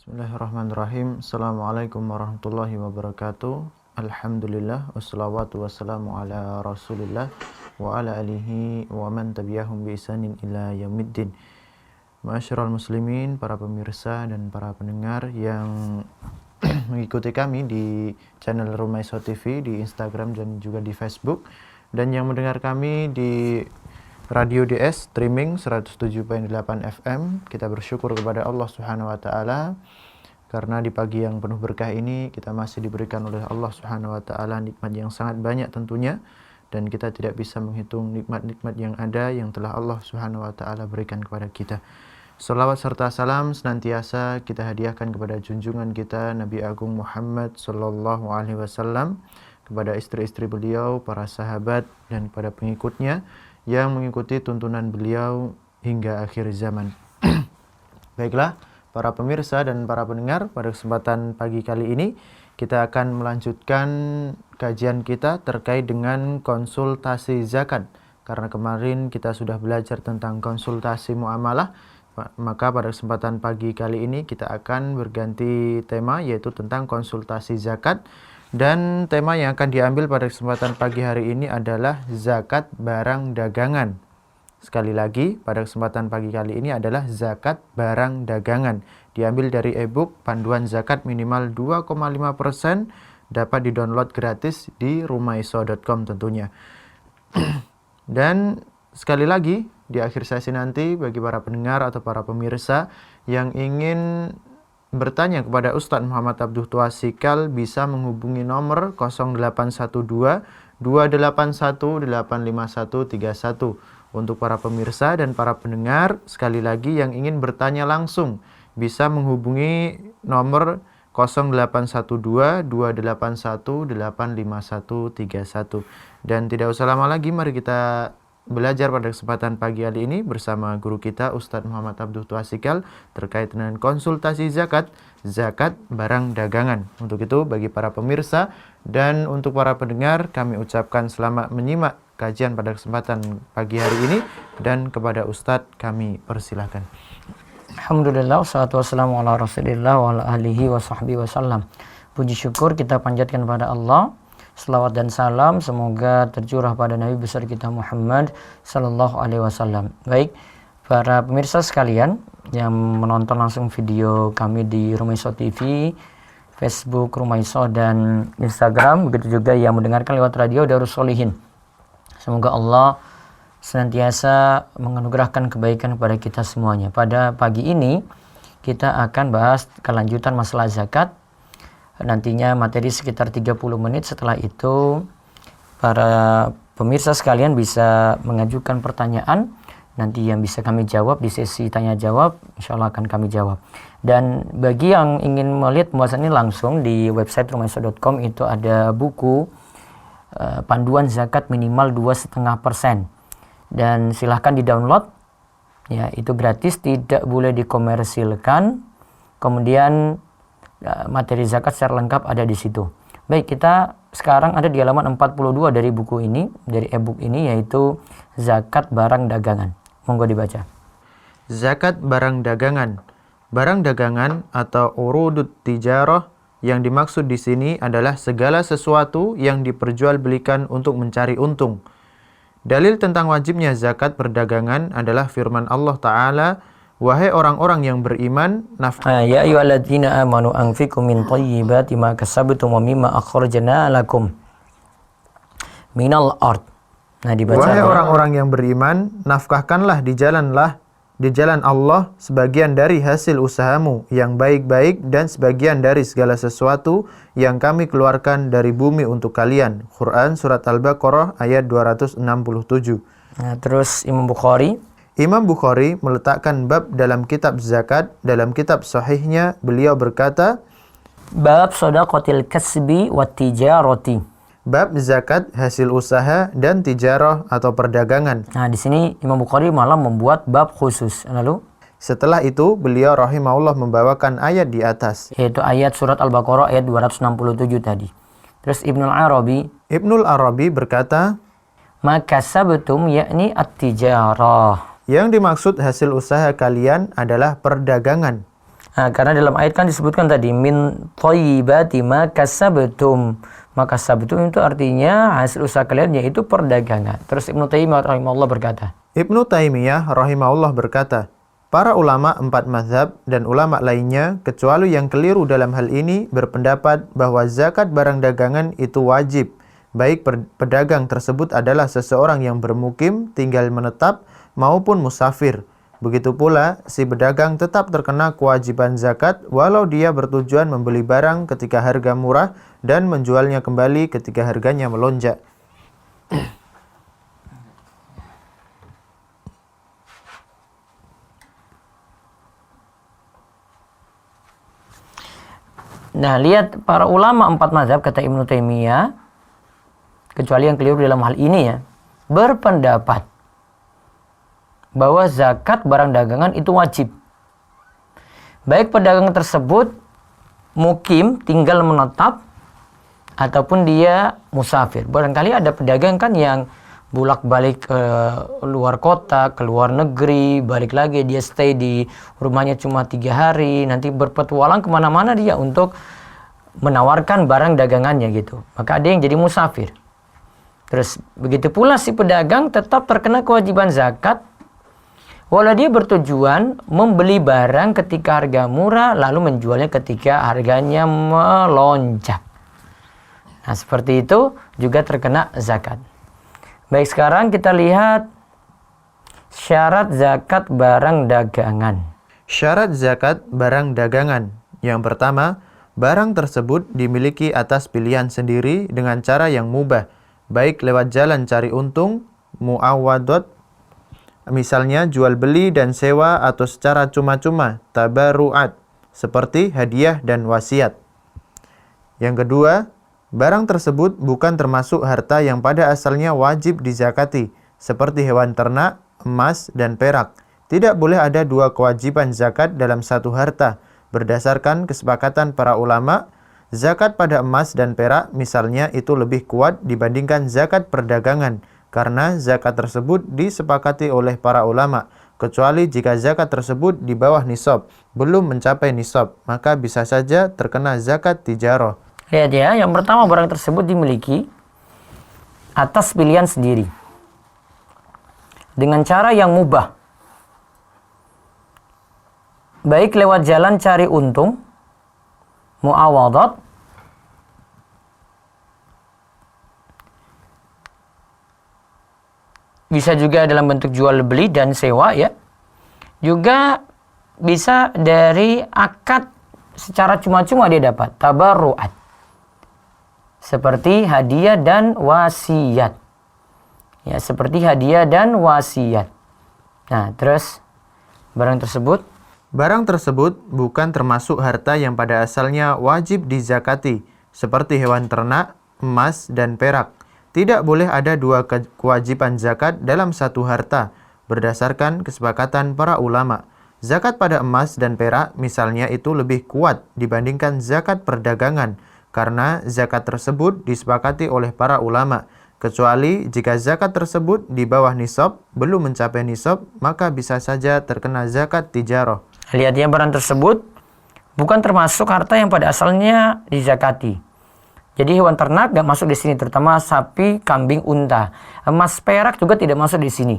Bismillahirrahmanirrahim. Assalamualaikum warahmatullahi wabarakatuh. Alhamdulillah wassalatu wassalamu ala Rasulillah wa ala alihi wa man tabi'ahum bi ihsanin ila yaumiddin. Ma'asyiral muslimin, para pemirsa dan para pendengar yang mengikuti kami di channel Rumaiso TV di Instagram dan juga di Facebook, dan yang mendengar kami di Radio DS streaming 107.8 FM. Kita bersyukur kepada Allah Subhanahu wa taala karena di pagi yang penuh berkah ini kita masih diberikan oleh Allah Subhanahu wa taala nikmat yang sangat banyak tentunya, dan kita tidak bisa menghitung nikmat-nikmat yang ada yang telah Allah Subhanahu wa taala berikan kepada kita. Salawat serta salam senantiasa kita hadiahkan kepada junjungan kita Nabi Agung Muhammad sallallahu alaihi wasallam, kepada istri-istri beliau, para sahabat dan kepada pengikutnya yang mengikuti tuntunan beliau hingga akhir zaman. Baiklah, para pemirsa dan para pendengar, pada kesempatan pagi kali ini kita akan melanjutkan kajian kita terkait dengan konsultasi zakat. Karena kemarin kita sudah belajar tentang konsultasi muamalah, maka pada kesempatan pagi kali ini kita akan berganti tema, yaitu tentang konsultasi zakat. Dan tema yang akan diambil pada kesempatan pagi hari ini adalah zakat barang dagangan. Sekali lagi, pada kesempatan pagi kali ini adalah zakat barang dagangan. Diambil dari e-book Panduan Zakat Minimal 2,5%, dapat di-download gratis di rumaiso.com tentunya. Dan sekali lagi, di akhir sesi nanti bagi para pendengar atau para pemirsa yang ingin bertanya kepada Ustadz Muhammad Abduh Twasikal bisa menghubungi nomor 0812 281 85131. Untuk para pemirsa dan para pendengar, sekali lagi yang ingin bertanya langsung bisa menghubungi nomor 0812 281 85131. Dan tidak usah lama lagi, mari kita belajar pada kesempatan pagi hari ini bersama guru kita Ustadz Muhammad Abduh Twasikal terkait dengan konsultasi zakat barang dagangan. Untuk itu bagi para pemirsa dan untuk para pendengar, kami ucapkan selamat menyimak kajian pada kesempatan pagi hari ini, dan kepada Ustadz kami persilahkan. Alhamdulillah, wassalatu wassalamu ala Rasulillah wa ala alihi wa sahbihi wasallam. Puji syukur kita panjatkan pada Allah. Selawat dan salam semoga tercurah pada Nabi besar kita Muhammad sallallahu alaihi wasallam. Baik, para pemirsa sekalian yang menonton langsung video kami di Rumaiso TV, Facebook Rumaiso dan Instagram, begitu juga yang mendengarkan lewat radio Darus Sholihin. Semoga Allah senantiasa menganugerahkan kebaikan kepada kita semuanya. Pada pagi ini kita akan bahas kelanjutan masalah zakat. Nantinya materi sekitar 30 menit. Setelah itu para pemirsa sekalian bisa mengajukan pertanyaan. Nanti yang bisa kami jawab di sesi tanya jawab, insya Allah akan kami jawab. Dan bagi yang ingin melihat pembahasan ini langsung, di website rumaiso.com itu ada buku Panduan Zakat Minimal 2,5%. Dan silahkan di download, ya, itu gratis, tidak boleh dikomersilkan. Kemudian materi zakat secara lengkap ada di situ. Baik, kita sekarang ada di halaman 42 dari buku ini, dari e-book ini, yaitu zakat barang dagangan. Monggo dibaca. Zakat barang dagangan. Barang dagangan atau urudut tijarah yang dimaksud di sini adalah segala sesuatu yang diperjualbelikan untuk mencari untung. Dalil tentang wajibnya zakat perdagangan adalah firman Allah Ta'ala, wahai orang-orang yang beriman, ya ayyuhalladzina amanu anfiqu min thayyibati ma kasabtum wa mimma akhrajna lakum minal ard. Nah, dibaca. Wahai orang-orang yang beriman, nafkahkanlah di jalan Allah sebagian dari hasil usahamu yang baik-baik dan sebagian dari segala sesuatu yang kami keluarkan dari bumi untuk kalian. Quran surat Al-Baqarah ayat 267. Nah, terus Imam Bukhari meletakkan bab dalam kitab zakat. Dalam kitab sahihnya beliau berkata, bab shadaqatil kasbi wat tijarati. Bab zakat hasil usaha dan tijarah atau perdagangan. Nah, di sini Imam Bukhari malah membuat bab khusus. Lalu setelah itu beliau rahimahullah membawakan ayat di atas, yaitu ayat surat Al-Baqarah ayat 267 tadi. Terus Ibnul Arabi berkata, maka sabtum yakni at-tijarah. Yang dimaksud hasil usaha kalian adalah perdagangan. Nah, karena dalam ayat kan disebutkan tadi min thayyibati ma kasabtum. Maka kasabtum itu artinya hasil usaha kalian, yaitu perdagangan. Terus Ibnu Taimiyah rahimahullah berkata. Ibnu Taimiyah rahimahullah berkata, para ulama 4 mazhab dan ulama lainnya kecuali yang keliru dalam hal ini berpendapat bahwa zakat barang dagangan itu wajib, baik pedagang tersebut adalah seseorang yang bermukim, tinggal menetap, maupun musafir. Begitu pula, si pedagang tetap terkena kewajiban zakat walau dia bertujuan membeli barang ketika harga murah dan menjualnya kembali ketika harganya melonjak. Nah, lihat para ulama 4 mazhab, kata Ibnu Taimiyah, kecuali yang keliru dalam hal ini ya, berpendapat bahwa zakat barang dagangan itu wajib. Baik pedagang tersebut mukim, tinggal menetap, ataupun dia musafir. Barangkali ada pedagang kan yang bolak-balik ke luar kota, ke luar negeri, balik lagi dia stay di rumahnya cuma 3 hari, nanti berpetualang kemana-mana dia untuk menawarkan barang dagangannya gitu. Maka ada yang jadi musafir. Terus begitu pula si pedagang tetap terkena kewajiban zakat walau dia bertujuan membeli barang ketika harga murah lalu menjualnya ketika harganya melonjak. Nah, seperti itu juga terkena zakat. Baik, sekarang kita lihat syarat zakat barang dagangan. Syarat zakat barang dagangan. Yang pertama, barang tersebut dimiliki atas pilihan sendiri dengan cara yang mubah, baik lewat jalan cari untung, muawadot, misalnya jual beli dan sewa, atau secara cuma-cuma, tabaruat, seperti hadiah dan wasiat. Yang kedua, barang tersebut bukan termasuk harta yang pada asalnya wajib dizakati, seperti hewan ternak, emas, dan perak. Tidak boleh ada 2 kewajiban zakat dalam satu harta. Berdasarkan kesepakatan para ulama, zakat pada emas dan perak misalnya itu lebih kuat dibandingkan zakat perdagangan, karena zakat tersebut disepakati oleh para ulama, kecuali jika zakat tersebut di bawah nisab, belum mencapai nisab, maka bisa saja terkena zakat tijarah. Lihat ya, yang pertama barang tersebut dimiliki atas pilihan sendiri dengan cara yang mubah, baik lewat jalan cari untung, muawadat, bisa juga dalam bentuk jual beli dan sewa ya, juga bisa dari akad secara cuma-cuma dia dapat, tabarruat, seperti hadiah dan wasiat. Ya, seperti hadiah dan wasiat. Nah, terus barang tersebut bukan termasuk harta yang pada asalnya wajib dizakati, seperti hewan ternak, emas, dan perak. Tidak boleh ada 2 kewajiban zakat dalam satu harta, berdasarkan kesepakatan para ulama. Zakat pada emas dan perak misalnya itu lebih kuat dibandingkan zakat perdagangan, karena zakat tersebut disepakati oleh para ulama, kecuali jika zakat tersebut di bawah nisab, belum mencapai nisab, maka bisa saja terkena zakat tijarah. Lihat ya, barang tersebut bukan termasuk harta yang pada asalnya dizakati. Jadi hewan ternak nggak masuk di sini, terutama sapi, kambing, unta. Emas, perak juga tidak masuk di sini.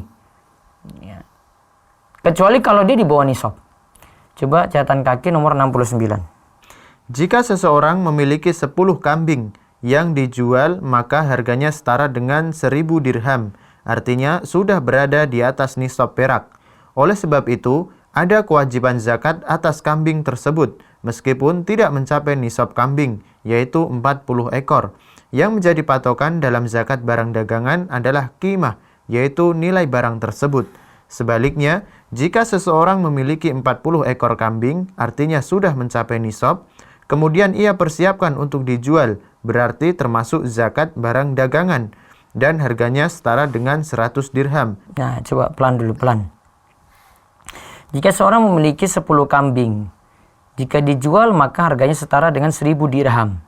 Ya. Kecuali kalau dia di bawah nisab. Coba catatan kaki nomor 69. Jika seseorang memiliki 10 kambing yang dijual, maka harganya setara dengan 1000 dirham. Artinya sudah berada di atas nisab perak. Oleh sebab itu, ada kewajiban zakat atas kambing tersebut, meskipun tidak mencapai nisab kambing, yaitu 40 ekor. Yang menjadi patokan dalam zakat barang dagangan adalah qimah, yaitu nilai barang tersebut. Sebaliknya, jika seseorang memiliki 40 ekor kambing, artinya sudah mencapai nisab, kemudian ia persiapkan untuk dijual, berarti termasuk zakat barang dagangan, dan harganya setara dengan 100 dirham. Nah, coba pelan dulu, pelan. Jika seorang memiliki 10 kambing, jika dijual maka harganya setara dengan 1000 dirham.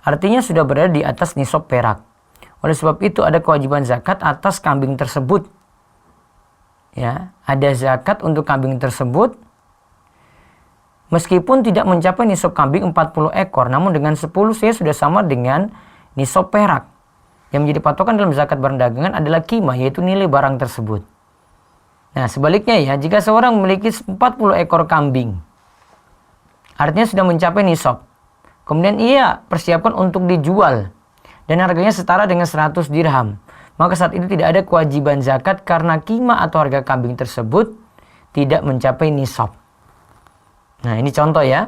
Artinya sudah berada di atas nisab perak. Oleh sebab itu ada kewajiban zakat atas kambing tersebut. Ya, ada zakat untuk kambing tersebut Meskipun tidak mencapai nisab kambing 40 ekor, namun dengan 10 saya sudah sama dengan nisab perak. Yang menjadi patokan dalam zakat barang dagangan adalah qimah, yaitu nilai barang tersebut. Nah, sebaliknya ya, jika seorang memiliki 40 ekor kambing, artinya sudah mencapai nisab. Kemudian ia persiapkan untuk dijual dan harganya setara dengan 100 dirham. Maka saat itu tidak ada kewajiban zakat karena qimah atau harga kambing tersebut tidak mencapai nisab. Nah, ini contoh ya.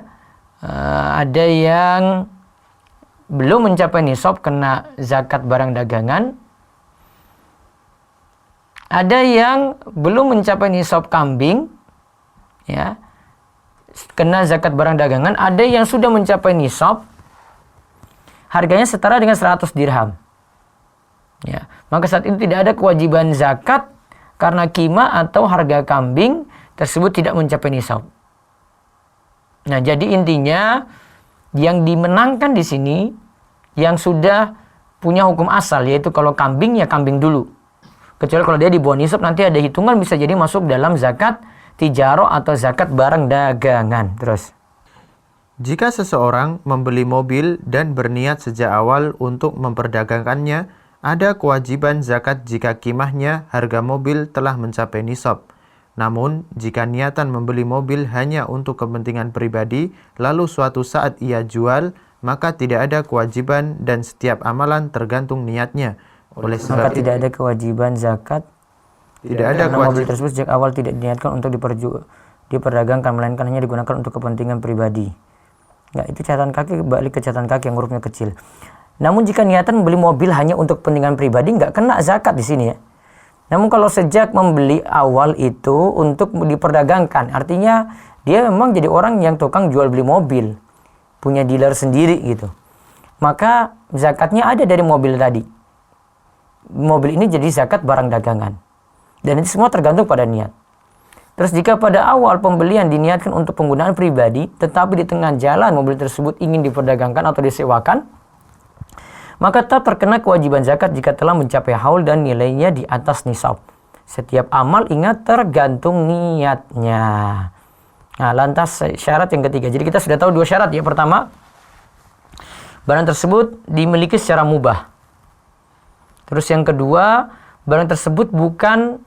Ada yang belum mencapai nisab kena zakat barang dagangan. Ada yang belum mencapai nisab kambing, ya, kena zakat barang dagangan. Ada yang sudah mencapai nisab, harganya setara dengan 100 dirham. Ya, maka saat itu tidak ada kewajiban zakat karena qimah atau harga kambing tersebut tidak mencapai nisab. Nah, jadi intinya yang dimenangkan di sini yang sudah punya hukum asal, yaitu kalau kambing ya kambing dulu. Kecuali kalau dia di bawah nisab nanti ada hitungan bisa jadi masuk dalam zakat tijarah atau zakat barang dagangan. Terus, jika seseorang membeli mobil dan berniat sejak awal untuk memperdagangkannya, ada kewajiban zakat jika qimahnya harga mobil telah mencapai nisab. Namun, jika niatan membeli mobil hanya untuk kepentingan pribadi, lalu suatu saat ia jual, maka tidak ada kewajiban dan setiap amalan tergantung niatnya. Oleh sebab maka tidak ada kewajiban zakat tidak ada karena mobil tersebut sejak awal tidak diniatkan untuk diperdagangkan, melainkan hanya digunakan untuk kepentingan pribadi. Nggak, itu catatan kaki, balik ke catatan kaki yang hurufnya kecil. Namun jika niatan membeli mobil hanya untuk kepentingan pribadi, nggak kena zakat di sini ya. Namun kalau sejak membeli awal itu untuk diperdagangkan, artinya dia memang jadi orang yang tukang jual beli mobil, punya dealer sendiri gitu. Maka zakatnya ada dari mobil tadi. Mobil ini jadi zakat barang dagangan. Dan itu semua tergantung pada niat. Terus jika pada awal pembelian diniatkan untuk penggunaan pribadi, tetapi di tengah jalan mobil tersebut ingin diperdagangkan atau disewakan, maka tetap terkena kewajiban zakat jika telah mencapai haul dan nilainya di atas nisab. Setiap amal ingat tergantung niatnya. Nah, lantas syarat yang ketiga. Jadi kita sudah tahu dua syarat ya. Pertama, barang tersebut dimiliki secara mubah. Terus yang kedua, barang tersebut bukan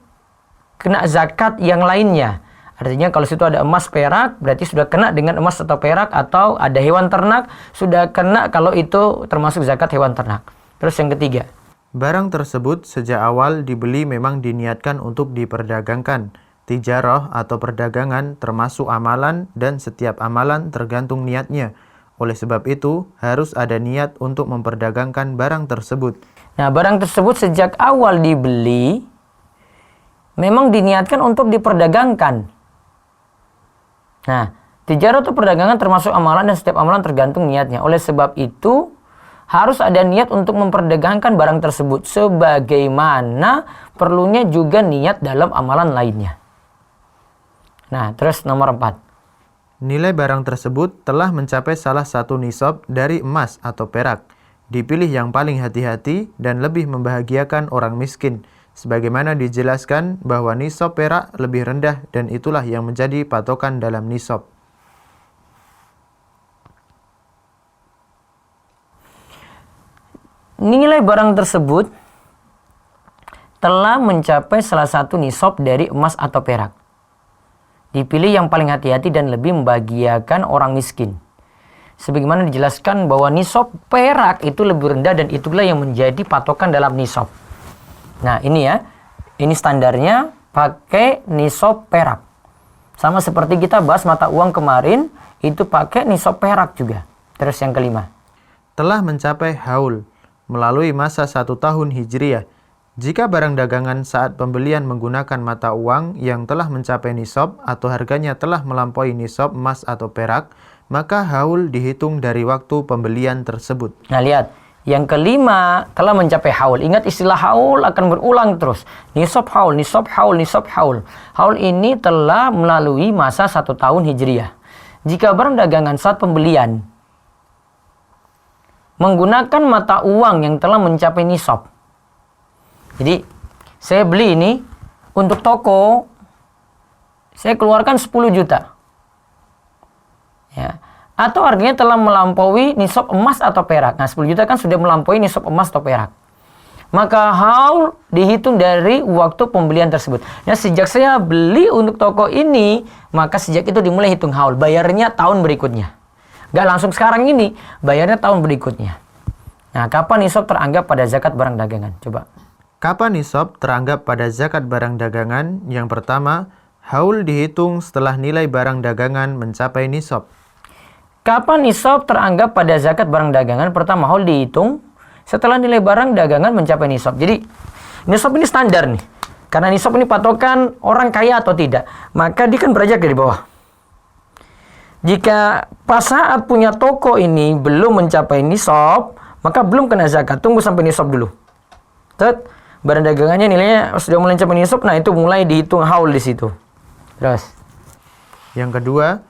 kena zakat yang lainnya. Artinya kalau situ ada emas perak, berarti sudah kena dengan emas atau perak, atau ada hewan ternak, sudah kena kalau itu termasuk zakat hewan ternak. Terus yang ketiga, barang tersebut sejak awal dibeli memang diniatkan untuk diperdagangkan. Tijarah atau perdagangan termasuk amalan dan setiap amalan tergantung niatnya. Oleh sebab itu, harus ada niat untuk memperdagangkan barang tersebut. Nah, barang tersebut sejak awal dibeli memang diniatkan untuk diperdagangkan. Nah, tijarah atau perdagangan termasuk amalan dan setiap amalan tergantung niatnya. Oleh sebab itu, harus ada niat untuk memperdagangkan barang tersebut. Sebagaimana perlunya juga niat dalam amalan lainnya. Nah, terus nomor 4. Nilai barang tersebut telah mencapai salah satu nisab dari emas atau perak. Dipilih yang paling hati-hati dan lebih membahagiakan orang miskin. Sebagaimana dijelaskan bahwa nisab perak lebih rendah dan itulah yang menjadi patokan dalam nisab. Nilai barang tersebut telah mencapai salah satu nisab dari emas atau perak. Dipilih yang paling hati-hati dan lebih membahagiakan orang miskin. Sebagaimana dijelaskan bahwa nisab perak itu lebih rendah dan itulah yang menjadi patokan dalam nisab. Nah ini ya, ini standarnya pakai nisab perak. Sama seperti kita bahas mata uang kemarin, itu pakai nisab perak juga. Terus yang kelima. Telah mencapai haul melalui masa 1 tahun Hijriah. Jika barang dagangan saat pembelian menggunakan mata uang yang telah mencapai nisab atau harganya telah melampaui nisab emas atau perak, maka haul dihitung dari waktu pembelian tersebut. Nah lihat, yang kelima telah mencapai haul. Ingat istilah haul akan berulang terus. Nisab haul, nisab haul, nisab haul. Haul ini telah melalui masa 1 tahun Hijriah. Jika barang dagangan saat pembelian menggunakan mata uang yang telah mencapai nisab. Jadi, saya beli ini untuk toko, saya keluarkan 10 juta. Ya. Atau harganya telah melampaui nisab emas atau perak. Nah, 10 juta kan sudah melampaui nisab emas atau perak. Maka haul dihitung dari waktu pembelian tersebut. Ya, sejak saya beli untuk toko ini, maka sejak itu dimulai hitung haul. Bayarnya tahun berikutnya. Gak langsung sekarang ini, bayarnya tahun berikutnya. Nah, kapan nisab teranggap pada zakat barang dagangan? Coba. Kapan nisab teranggap pada zakat barang dagangan? Yang pertama, haul dihitung setelah nilai barang dagangan mencapai nisab. Kapan nisab teranggap pada zakat barang dagangan? Pertama, haul dihitung setelah nilai barang dagangan mencapai nisab. Jadi, nisab ini standar nih. Karena nisab ini patokan orang kaya atau tidak. Maka dia kan beranjak dari bawah. Jika pas saat punya toko ini belum mencapai nisab, maka belum kena zakat. Tunggu sampai nisab dulu. Barang dagangannya nilainya sudah mulai mencapai nisab, nah itu mulai dihitung haul di situ. Terus. Yang kedua,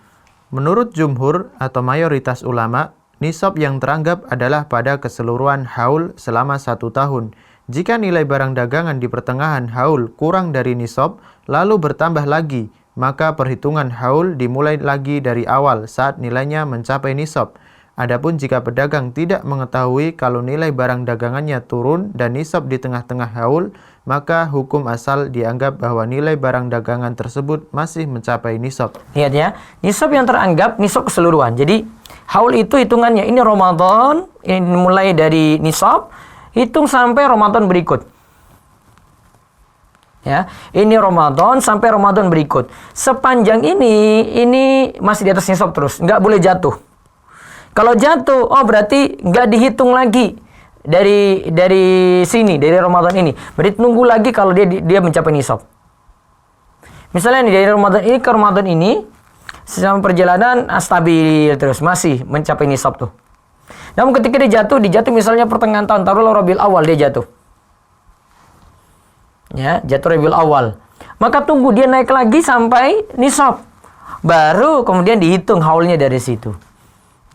menurut jumhur atau mayoritas ulama, nisab yang teranggap adalah pada keseluruhan haul selama 1 tahun. Jika nilai barang dagangan di pertengahan haul kurang dari nisab, lalu bertambah lagi, maka perhitungan haul dimulai lagi dari awal saat nilainya mencapai nisab. Adapun jika pedagang tidak mengetahui kalau nilai barang dagangannya turun dan nisab di tengah-tengah haul, maka hukum asal dianggap bahwa nilai barang dagangan tersebut masih mencapai nisab. Lihat ya, nisab yang teranggap nisab keseluruhan. Jadi, haul itu hitungannya ini Ramadan, ini mulai dari nisab, hitung sampai Ramadan berikut. Ya, ini Ramadan sampai Ramadan berikut. Sepanjang ini masih di atas nisab terus, nggak boleh jatuh. Kalau jatuh, oh berarti nggak dihitung lagi dari sini, dari Ramadan ini. Berarti tunggu lagi kalau dia mencapai nisab. Misalnya nih, dari Ramadan ini ke Ramadan ini, selama perjalanan stabil terus, masih mencapai nisab tuh. Namun ketika dia jatuh misalnya pertengahan tahun, taruhlah Rabiul Awal dia jatuh. Ya, jatuh Rabiul Awal. Maka tunggu dia naik lagi sampai nisab. Baru kemudian dihitung haulnya dari situ.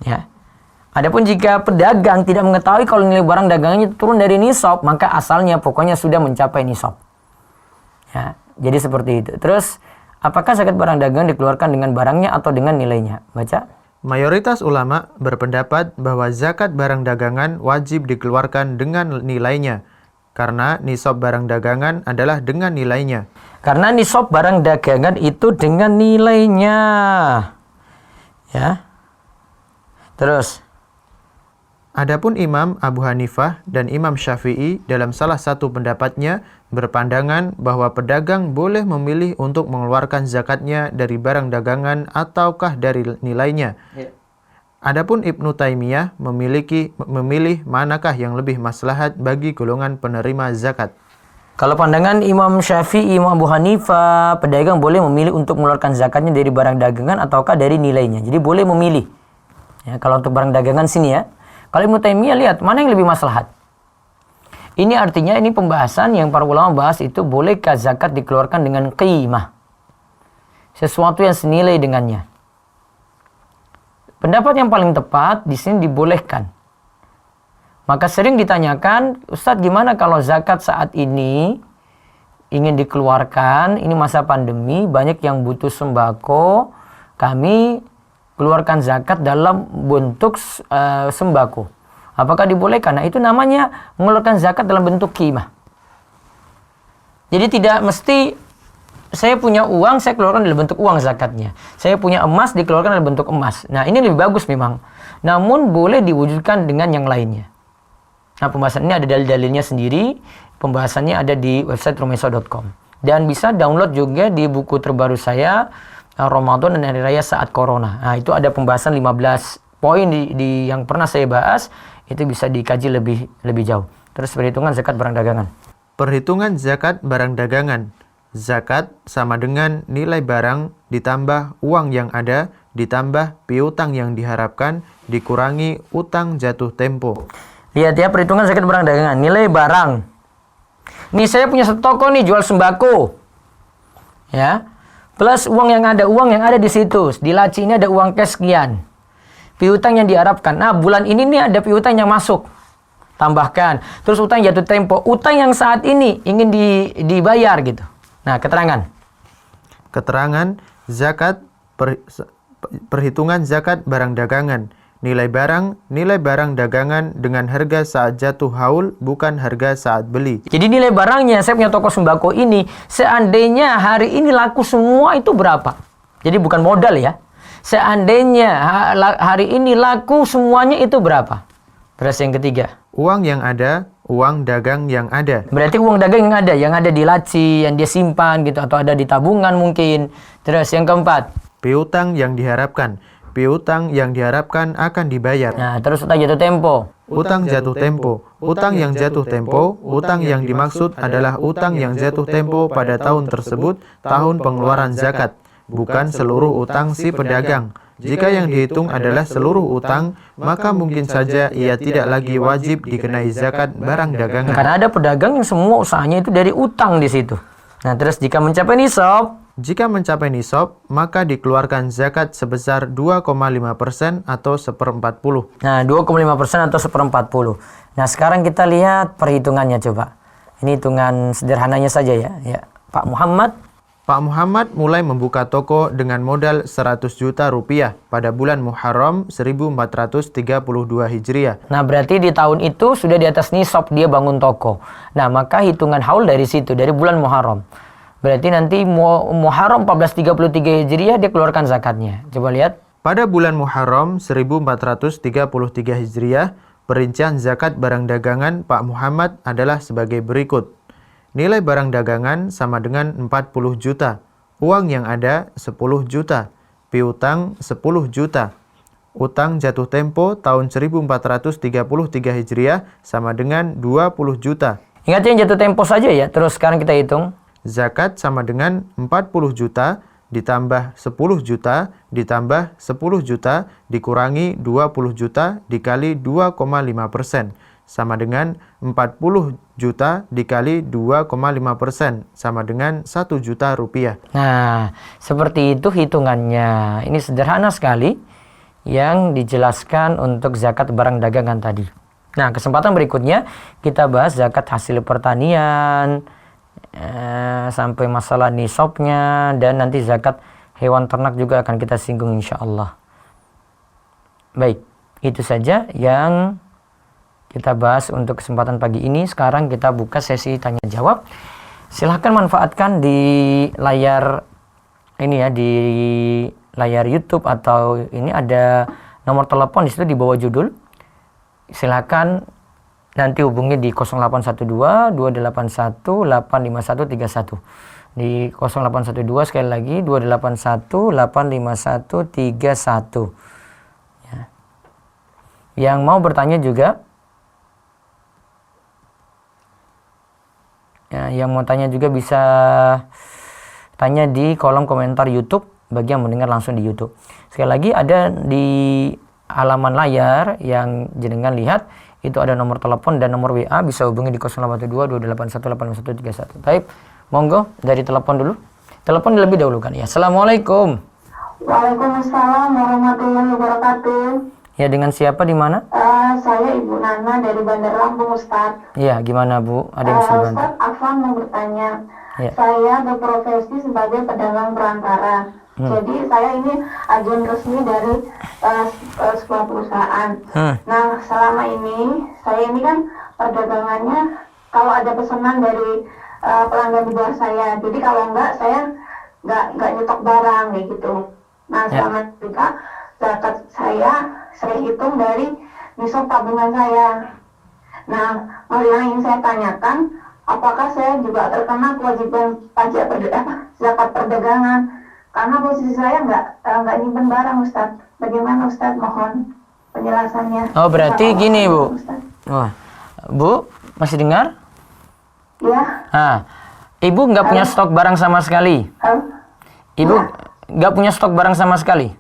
Ya. Adapun jika pedagang tidak mengetahui kalau nilai barang dagangannya turun dari nisab, maka asalnya pokoknya sudah mencapai nisab. Ya, jadi seperti itu. Terus, apakah zakat barang dagangan dikeluarkan dengan barangnya atau dengan nilainya? Baca. Mayoritas ulama berpendapat bahwa zakat barang dagangan wajib dikeluarkan dengan nilainya, karena nisab barang dagangan adalah dengan nilainya. Karena nisab barang dagangan itu dengan nilainya. Ya. Terus. Adapun Imam Abu Hanifah dan Imam Syafi'i dalam salah satu pendapatnya berpandangan bahwa pedagang boleh memilih untuk mengeluarkan zakatnya dari barang dagangan ataukah dari nilainya. Adapun Ibnu Taimiyah memilih manakah yang lebih maslahat bagi golongan penerima zakat. Kalau pandangan Imam Syafi'i, Imam Abu Hanifah, pedagang boleh memilih untuk mengeluarkan zakatnya dari barang dagangan ataukah dari nilainya. Jadi boleh memilih. Ya, kalau untuk barang dagangan sini ya. Kalau Ibnu Taimiyah lihat mana yang lebih maslahat. Ini artinya ini pembahasan yang para ulama bahas itu bolehkah zakat dikeluarkan dengan qimah. Sesuatu yang senilai dengannya. Pendapat yang paling tepat di sini dibolehkan. Maka sering ditanyakan, Ustadz gimana kalau zakat saat ini ingin dikeluarkan, ini masa pandemi, banyak yang butuh sembako, kami keluarkan zakat dalam bentuk sembako. Apakah dibolehkan? Nah, itu namanya mengeluarkan zakat dalam bentuk qimah. Jadi tidak mesti saya punya uang, saya keluarkan dalam bentuk uang zakatnya. Saya punya emas, dikeluarkan dalam bentuk emas. Nah, ini lebih bagus memang. Namun boleh diwujudkan dengan yang lainnya. Nah, pembahasan ini ada dalil-dalilnya sendiri. Pembahasannya ada di website rumaiso.com. Dan bisa download juga di buku terbaru saya, Ramadan dan Hari Raya Saat Corona. Nah, itu ada pembahasan 15 poin di yang pernah saya bahas. Itu bisa dikaji lebih jauh. Terus perhitungan zakat barang dagangan. Perhitungan zakat barang dagangan. Zakat sama dengan nilai barang ditambah uang yang ada, ditambah piutang yang diharapkan, dikurangi utang jatuh tempo. Lihat ya, perhitungan zakat barang dagangan. Nilai barang. Nih saya punya satu toko nih jual sembako. Ya. Plus uang yang ada di situ. Di laci ini ada uang cash sekian. Piutang yang diharapkan. Nah, bulan ini nih ada piutang yang masuk. Tambahkan. Terus utang jatuh tempo. Utang yang saat ini ingin dibayar gitu. Nah, keterangan. Keterangan zakat Perhitungan zakat barang dagangan. Nilai barang dagangan dengan harga saat jatuh haul, bukan harga saat beli. Jadi nilai barangnya, saya punya toko sembako ini, seandainya hari ini laku semua itu berapa? Jadi bukan modal ya. Seandainya hari ini laku semuanya itu berapa? Terus yang ketiga. Uang yang ada, uang dagang yang ada. Berarti uang dagang yang ada di laci, yang dia simpan gitu, atau ada di tabungan mungkin. Terus yang keempat. Piutang yang diharapkan. Piutang yang diharapkan akan dibayar. Nah, terus utang jatuh tempo. Utang jatuh tempo. Utang yang jatuh tempo, utang yang dimaksud adalah utang yang jatuh tempo pada tahun tersebut, tahun pengeluaran zakat, bukan seluruh utang si pedagang. Jika yang dihitung adalah seluruh utang, maka mungkin saja ia tidak lagi wajib dikenai zakat barang dagangan. Karena ada pedagang yang semua usahanya itu dari utang di situ. Nah, terus jika mencapai nisab, maka dikeluarkan zakat sebesar 2,5% atau 1/40. Nah, 2,5% atau 1/40. Nah, sekarang kita lihat perhitungannya coba. Ini hitungan sederhananya saja ya. Pak Muhammad mulai membuka toko dengan modal 100 juta rupiah pada bulan Muharram 1432 Hijriah. Nah, berarti di tahun itu sudah di atas nisab dia bangun toko. Nah, maka hitungan haul dari situ, dari bulan Muharram. Berarti nanti Muharram 1433 Hijriah dia keluarkan zakatnya. Coba lihat. Pada bulan Muharram 1433 Hijriah, perincian zakat barang dagangan Pak Muhammad adalah sebagai berikut. Nilai barang dagangan sama dengan 40 juta. Uang yang ada 10 juta. Piutang 10 juta. Utang jatuh tempo tahun 1433 Hijriah sama dengan 20 juta. Ingat yang jatuh tempo saja ya. Terus sekarang kita hitung. Zakat sama dengan 40 juta ditambah 10 juta ditambah 10 juta dikurangi 20 juta dikali 2,5%. Sama dengan 40 juta dikali 2,5% sama dengan 1 juta rupiah. Nah, seperti itu hitungannya. Ini sederhana sekali yang dijelaskan untuk zakat barang dagangan tadi. Nah, kesempatan berikutnya kita bahas zakat hasil pertanian, sampai masalah nisabnya, dan nanti zakat hewan ternak juga akan kita singgung insya Allah. Baik, itu saja yang kita bahas untuk kesempatan pagi ini. Sekarang kita buka sesi tanya jawab. Silahkan manfaatkan di layar ini ya, di layar YouTube atau ini ada nomor telepon di situ di bawah judul. Silahkan nanti hubungi di 0812 281 85131. Di 0812 sekali lagi 281 85131. Ya. Yang mau bertanya juga, ya, yang mau tanya juga bisa tanya di kolom komentar YouTube bagi yang mendengar langsung di YouTube. Sekali lagi ada di halaman layar yang jenengan lihat itu ada nomor telepon dan nomor WA, bisa hubungi di 0812 281 85131. Baik, monggo dari telepon dulu. Telepon lebih dahulu kan ya. Assalamualaikum. Waalaikumsalam warahmatullahi wabarakatuh. Ya, dengan siapa di mana? Saya Ibu Nana dari Bandar Lampung, Ustaz. Ya, gimana Bu? Ada yang bisa bantu? Ustaz, Afwan mau bertanya. Ya. Saya berprofesi sebagai pedagang perantara. Jadi saya ini agen resmi dari sebuah perusahaan. Nah, selama ini saya ini kan perdagangannya kalau ada pesanan dari pelanggan di bawah saya. Jadi kalau enggak saya nggak nyetok barang kayak gitu. Nah, sama juga zakat saya hitung dari nisab tabungan saya. Nah, yang ingin saya tanyakan, apakah saya juga terkena kewajiban pajak zakat perdagangan? Karena posisi saya nggak nyimpen barang, Ustaz. Bagaimana, Ustaz? Mohon penjelasannya. Oh, berarti gini, Bu. Wah, Bu, masih dengar? Ya. Ibu nggak punya stok barang sama sekali? Ibu nggak punya stok barang sama sekali?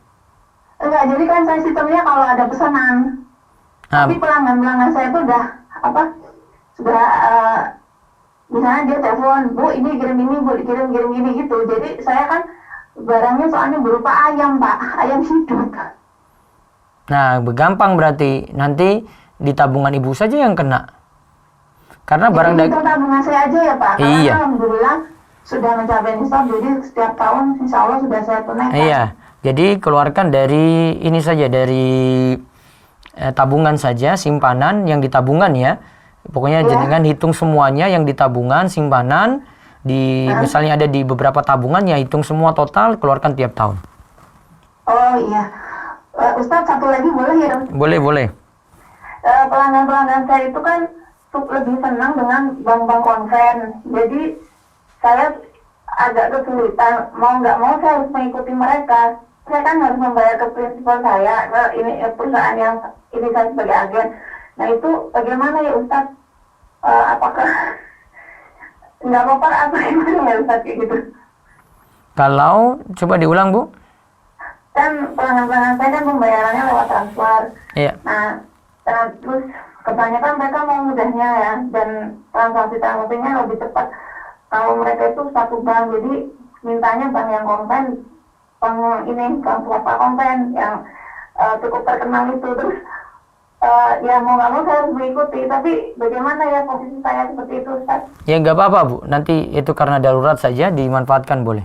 Enggak, jadi kan saya sistemnya kalau ada pesanan. Tapi pelanggan saya itu sudah misalnya dia telepon, Bu, ini kirim ini, Bu, kirim ini gitu. Jadi saya kan barangnya soalnya berupa ayam, Pak, ayam hidup. Nah, gampang berarti nanti di tabungan ibu saja yang kena. Karena barang tabungan saya aja ya, Pak. Karena iya. Alhamdulillah sudah mencapai nisab, jadi setiap tahun insya Allah sudah saya tunaikan. Iya, Jadi keluarkan dari ini saja, dari tabungan saja, simpanan yang ditabungan ya. Pokoknya jangan hitung semuanya yang ditabungan, simpanan, misalnya ada di beberapa tabungan, ya hitung semua total, keluarkan tiap tahun. Oh iya. Ustadz, satu lagi boleh ya dong? Boleh. Pelanggan-pelanggan saya itu kan lebih senang dengan bank-bank konven. Jadi saya agak kesulitan, mau nggak mau saya harus mengikuti mereka. Saya kan harus membayar ke prinsipal saya, ini perusahaan yang ini saya sebagai agen. Nah itu bagaimana ya Ustadz? Apakah nggak apa-apa atau gimana ya Ustadz kayak gitu? Kalau, coba diulang Bu. Kan pelanggan-pelanggan saya kan pembayarannya lewat transfer. Iya. Nah, terus kebanyakan mereka mau mudahnya ya, dan transaksinya lebih cepat. Kalau mereka itu satu bank, jadi mintanya bank yang konven, bank swasta konven yang cukup terkenal itu. Terus ya mau nggak mau saya harus mengikuti, tapi bagaimana ya posisi saya seperti itu Ustaz? Ya nggak apa-apa Bu, nanti itu karena darurat saja, dimanfaatkan boleh.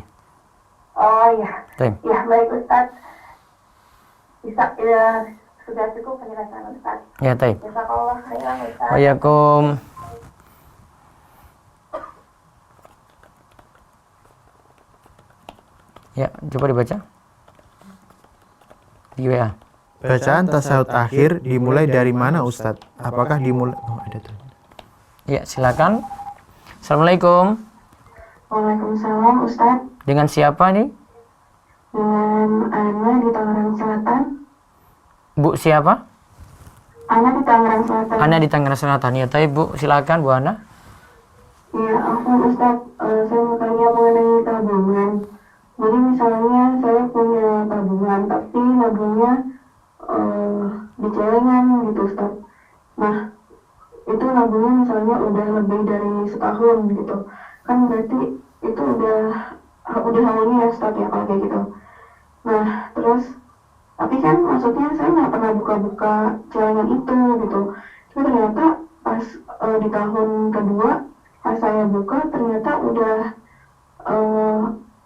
Oh iya. Baik. Ya baik Ustaz. Bisa ya, sudah cukup penjelasan Ustaz. Ya baik. Jazakallah khairan Ustaz. Waalaikum. Ya, coba dibaca. Di WA. Bacaan tasawuf akhir dimulai dari mana Ustadz? Apakah dimulai? Oh, ada tuh. Ya, silakan. Assalamualaikum. Waalaikumsalam Ustaz. Dengan siapa nih? Dengan Ana di Tangerang Selatan. Bu siapa? Ana di Tangerang Selatan. Ana di Tangerang Selatan. Ya, tapi Bu, silakan Bu Ana. Ya, aku Ustaz, saya mau tanya mengenai tabungan. Jadi misalnya saya punya tabungan, tapi nabungnya di celengan gitu Ustaz. Nah, itu nabungnya misalnya udah lebih dari setahun gitu. Kan berarti itu udah hamilnya ya Ustaz ya kalau kayak gitu. Nah, terus tapi kan maksudnya saya nggak pernah buka-buka celengan itu gitu. Tapi ternyata pas di tahun kedua pas saya buka ternyata udah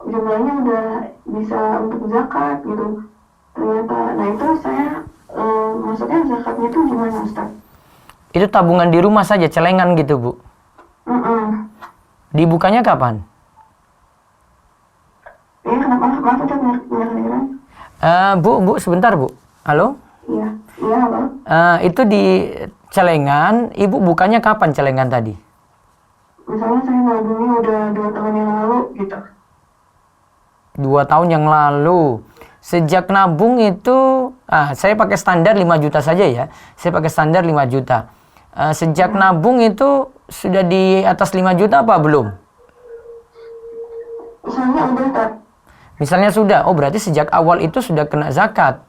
jumlahnya udah bisa untuk zakat gitu ternyata. Nah itu saya maksudnya zakatnya itu gimana Ustaz? Itu tabungan di rumah saja, celengan gitu Bu. Dibukanya kapan? Ya kenapa? Maaf Ustaz, nggak Bu, sebentar Bu. Halo? Iya, halo. Itu di celengan, Ibu bukanya kapan celengan tadi? Misalnya saya nabungnya udah 2 tahun yang lalu gitu. 2 tahun yang lalu. Sejak nabung itu, saya pakai standar 5 juta saja ya. Saya pakai standar 5 juta. Sejak nabung itu sudah di atas 5 juta apa belum? Misalnya udah Ustaz. Misalnya sudah, oh berarti sejak awal itu sudah kena zakat.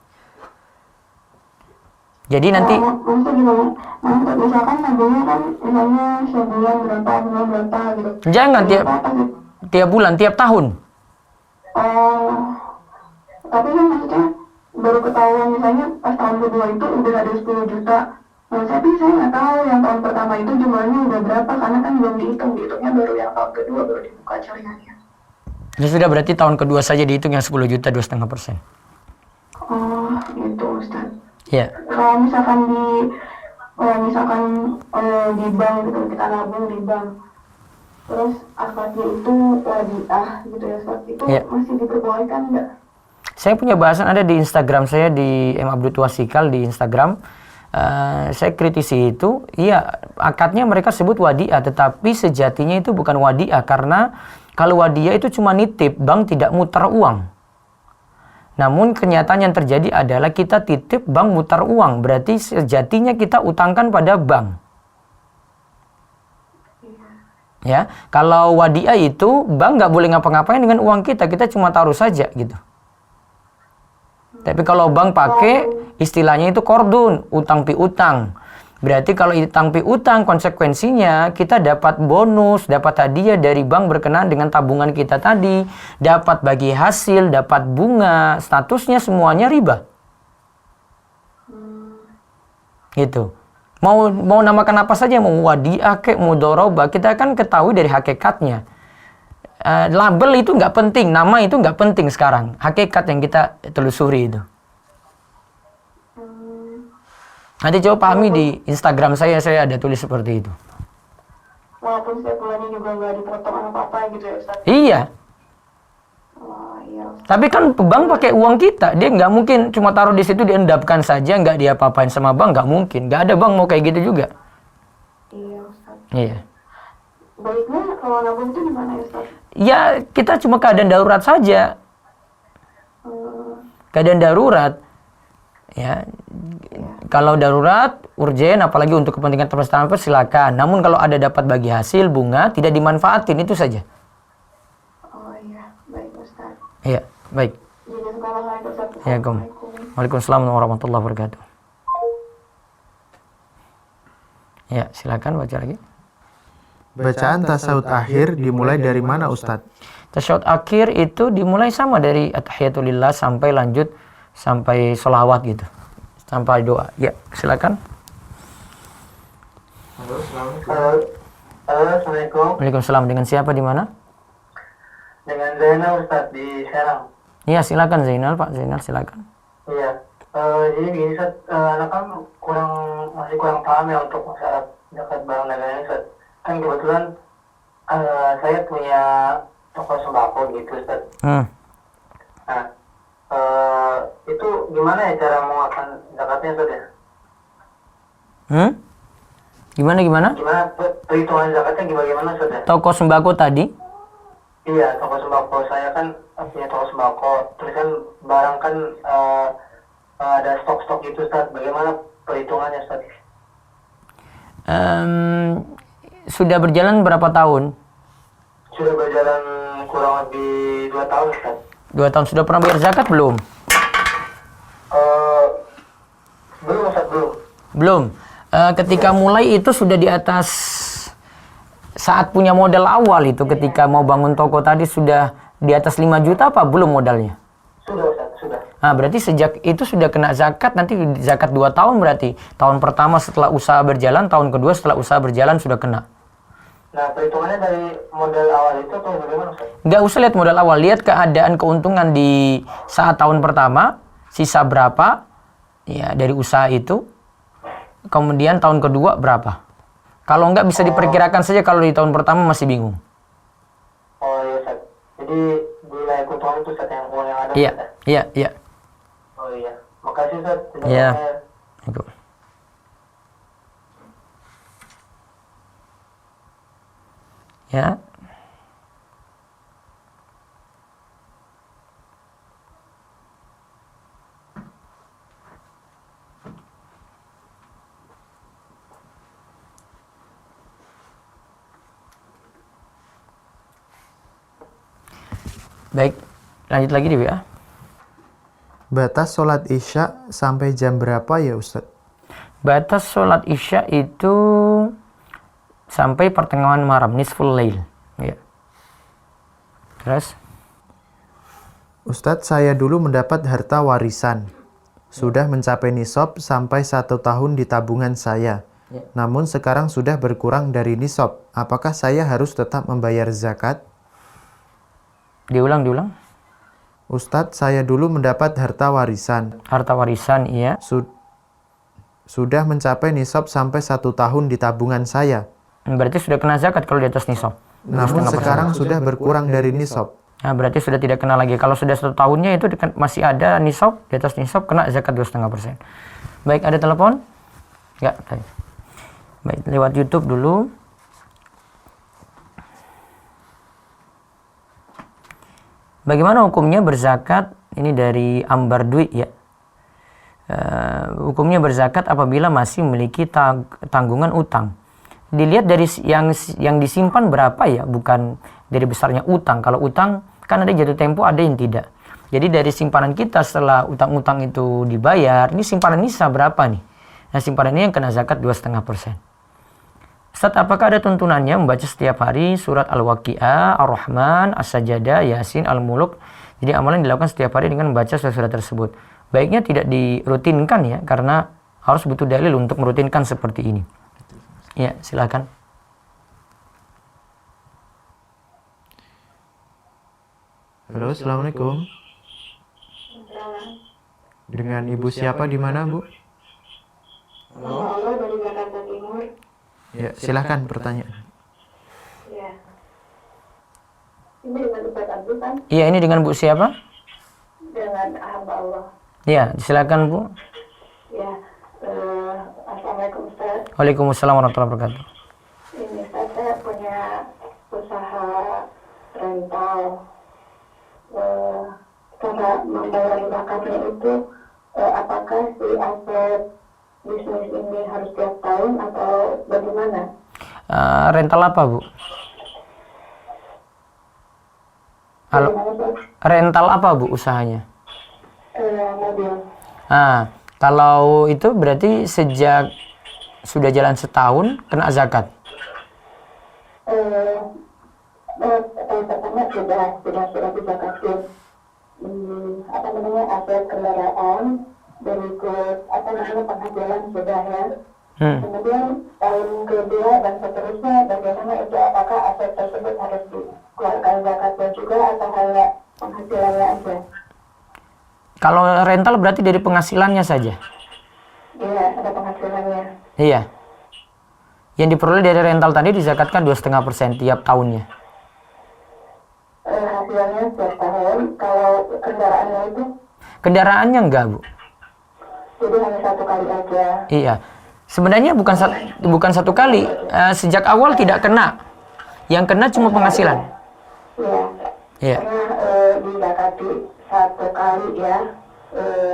Jadi nanti Maksudnya gimana? Maksudnya misalkan nabungnya kan misalnya sebulan berapa gitu. Jangan tiap bulan, tiap tahun. Tapi kan maksudnya baru ketahuan misalnya pas tahun kedua itu udah ada 10 juta. Nah, tapi saya nggak tahu yang tahun pertama itu jumlahnya udah berapa karena kan belum dihitungnya baru yang tahun kedua baru dibuka celengannya. Ya sudah, berarti tahun kedua saja dihitung yang 10 juta 2,5%. Oh gitu Ustaz. Ya. Kalau misalkan di bank gitu kita nabung di bank, terus akadnya itu wadiah gitu ya Ustaz, itu masih diperbolehkan nggak? Saya punya bahasan ada di Instagram saya, di @abdutwasikal di Instagram. Saya kritisi itu, iya akadnya mereka sebut wadiah, tetapi sejatinya itu bukan wadiah, karena kalau wadiah itu cuma nitip, bank tidak muter uang. Namun kenyataan yang terjadi adalah kita titip, bank muter uang, berarti sejatinya kita utangkan pada bank. Ya, kalau wadiah itu bank nggak boleh ngapa-ngapain dengan uang kita, kita cuma taruh saja gitu. Tapi kalau bank pakai istilahnya itu kordun, utang piutang. Berarti kalau utang piutang konsekuensinya kita dapat bonus, dapat hadiah dari bank berkenaan dengan tabungan kita tadi, dapat bagi hasil, dapat bunga, statusnya semuanya riba. Gitu. Mau namakan apa saja, mau wadiah kek, mau doroba, kita kan ketahui dari hakikatnya. label itu nggak penting, nama itu nggak penting sekarang. Hakikat yang kita telusuri itu. Nanti coba pahami di Instagram saya ada tulis seperti itu. Walaupun setiap bulannya juga nggak dipotong apa-apa gitu ya Ustaz? Iya. Oh iya. Tapi kan bank pakai uang kita, dia nggak mungkin cuma taruh di situ diendapkan saja, nggak dia apa-apain sama bank, nggak mungkin. Nggak ada bank mau kayak gitu juga. Iya Ustaz. Iya. Baiknya kalau nabung itu gimana ya Ustaz? Ya kita cuma keadaan darurat saja. Keadaan darurat. Ya, kalau darurat, urgen, apalagi untuk kepentingan terpestaan silakan. Namun kalau ada dapat bagi hasil bunga, tidak dimanfaatin, itu saja. Oh iya, baik Ustaz. Iya, baik. Ya, Waalaikumsalam warahmatullahi wabarakatuh. Ya, silakan baca lagi. Bacaan tasawuf akhir dimulai dari mana Ustadz? Tasyahud akhir itu dimulai sama dari at-tahiyatulillah sampai lanjut sampai sholawat gitu, sampai doa. Ya, silakan. Halo, Assalamualaikum. Waalaikumsalam. Dengan siapa di mana? Dengan Zainal Ustaz di Serang. Iya, silakan Zainal, Pak Zainal, silakan. Iya. Jadi gini Ustaz, anak kan masih kurang paham ya untuk masalah zakat barang dagangan Ustaz. Kan kebetulan saya punya toko sembako gitu Ustaz. Nah, itu gimana ya cara mengeluarkan zakatnya Ustaz ya? Gimana? Gimana perhitungan zakatnya gimana Ustaz ya? Toko sembako tadi? Iya, toko sembako. Saya kan punya toko sembako. Terus kan barang kan ada stok-stok gitu Ustaz. Bagaimana perhitungannya Ustaz? Sudah berjalan berapa tahun? Sudah berjalan kurang lebih 2 tahun Ustaz. 2 tahun. Sudah pernah bayar zakat belum? Belum Ustaz, belum. Belum. Ketika mulai itu sudah di atas saat punya modal awal itu, ketika mau bangun toko tadi sudah di atas 5 juta apa belum modalnya? Sudah Ustaz, sudah. Nah, berarti sejak itu sudah kena zakat, nanti zakat 2 tahun berarti. Tahun pertama setelah usaha berjalan, tahun kedua setelah usaha berjalan sudah kena. Nah, perhitungannya dari modal awal itu atau bagaimana Ustaz? Nggak usah lihat modal awal, lihat keadaan keuntungan di saat tahun pertama, sisa berapa ya dari usaha itu, kemudian tahun kedua berapa. Kalau nggak bisa diperkirakan saja, kalau di tahun pertama masih bingung. Oh iya Ustaz. Jadi nilai keuntungan itu Ustaz yang uang yang ada Iya, Ustaz? iya. Oh iya. Makasih Ustaz. Iya. Ya. Baik, lanjut lagi di WA. Batas sholat isya sampai jam berapa ya Ustadz? Batas sholat isya itu sampai pertengahan malam, nisful lail. Ya. Terus? Ustadz, saya dulu mendapat harta warisan. Sudah mencapai nisab sampai 1 tahun di tabungan saya. Namun sekarang sudah berkurang dari nisab. Apakah saya harus tetap membayar zakat? Diulang. Ustadz, saya dulu mendapat harta warisan. Harta warisan, iya. Sudah mencapai nisab sampai 1 tahun di tabungan saya. Berarti sudah kena zakat kalau di atas nisab. Namun sekarang sudah berkurang dari nisab. Nah, berarti sudah tidak kena lagi. Kalau sudah 1 tahunnya itu masih ada nisab, di atas nisab kena zakat 2,5%. Baik, ada telepon? Enggak. Baik, lewat YouTube dulu. Bagaimana hukumnya berzakat? Ini dari Ambar Dwi ya. Hukumnya berzakat apabila masih memiliki tanggungan utang. Dilihat dari yang disimpan berapa ya, bukan dari besarnya utang. Kalau utang kan ada jatuh tempo, ada yang tidak. Jadi dari simpanan kita setelah utang-utang itu dibayar, ini simpanan nisa berapa nih? Nah, simpanan ini yang kena zakat 2,5%. Ustaz, apakah ada tuntunannya membaca setiap hari surat Al-Waqi'ah, Ar-Rahman, As-Sajadah, Yasin, Al-Muluk? Jadi amalan dilakukan setiap hari dengan membaca surat-surat tersebut. Baiknya tidak dirutinkan ya, karena harus butuh dalil untuk merutinkan seperti ini. Ya, silakan. Halo, assalamualaikum. Dengan ibu siapa di mana, Bu? Halo, dari Jakarta Timur. Ya, silahkan pertanyaan. Ya. Ini dengan Ustaz Abdul kan? Iya, ini dengan Bu siapa? Dengan hamba Allah. Iya, silakan Bu. Ya. Assalamualaikum Ustaz. Waalaikumsalam warahmatullahi wabarakatuh. Ini Ustaz, saya punya usaha rental. Cara membayar zakatnya itu apakah si aset bisnis ini harus tiap tahun atau bagaimana? Rental apa Bu? Halo, Bagaimana, Ustaz? rental apa Bu usahanya? Mobil. Kalau itu berarti sejak sudah jalan setahun kena zakat. Pertama sudah dizakatin apa namanya aset kendaraan, berikut apa namanya penghasilan sudah ya. Kemudian tahun kedua dan seterusnya bagaimana itu, apakah aset tersebut harus dikeluarkan zakatnya juga atau hanya penghasilannya aja? Kalau rental berarti dari penghasilannya saja. Iya, ada penghasilannya. Iya. Yang diperoleh dari rental tadi dizakatkan 2,5% tiap tahunnya. Hasilnya setiap tahun. Kalau kendaraannya itu Kendaraannya enggak Bu. jadi hanya satu kali aja. Iya. Sebenarnya bukan satu kali. Sejak awal tidak kena. Yang kena cuma penghasilan. Iya. Iya. Karena dizakati satu kali ya,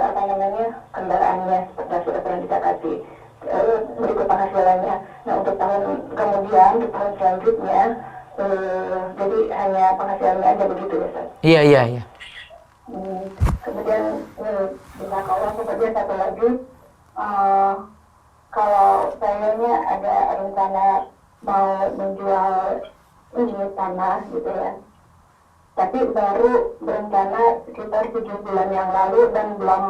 apa namanya kendaraannya seperti sudah pernah dizakati, berikut penghasilannya. Nah untuk tahun kemudian, untuk tahun selanjutnya, jadi hanya penghasilannya aja begitu ya Ustaz? Iya. Kemudian bisa kalau kemudian satu lagi, kalau sayanya ada rencana mau menjual ini tanah gitu ya, tapi baru berencana sekitar 7 bulan yang lalu dan belum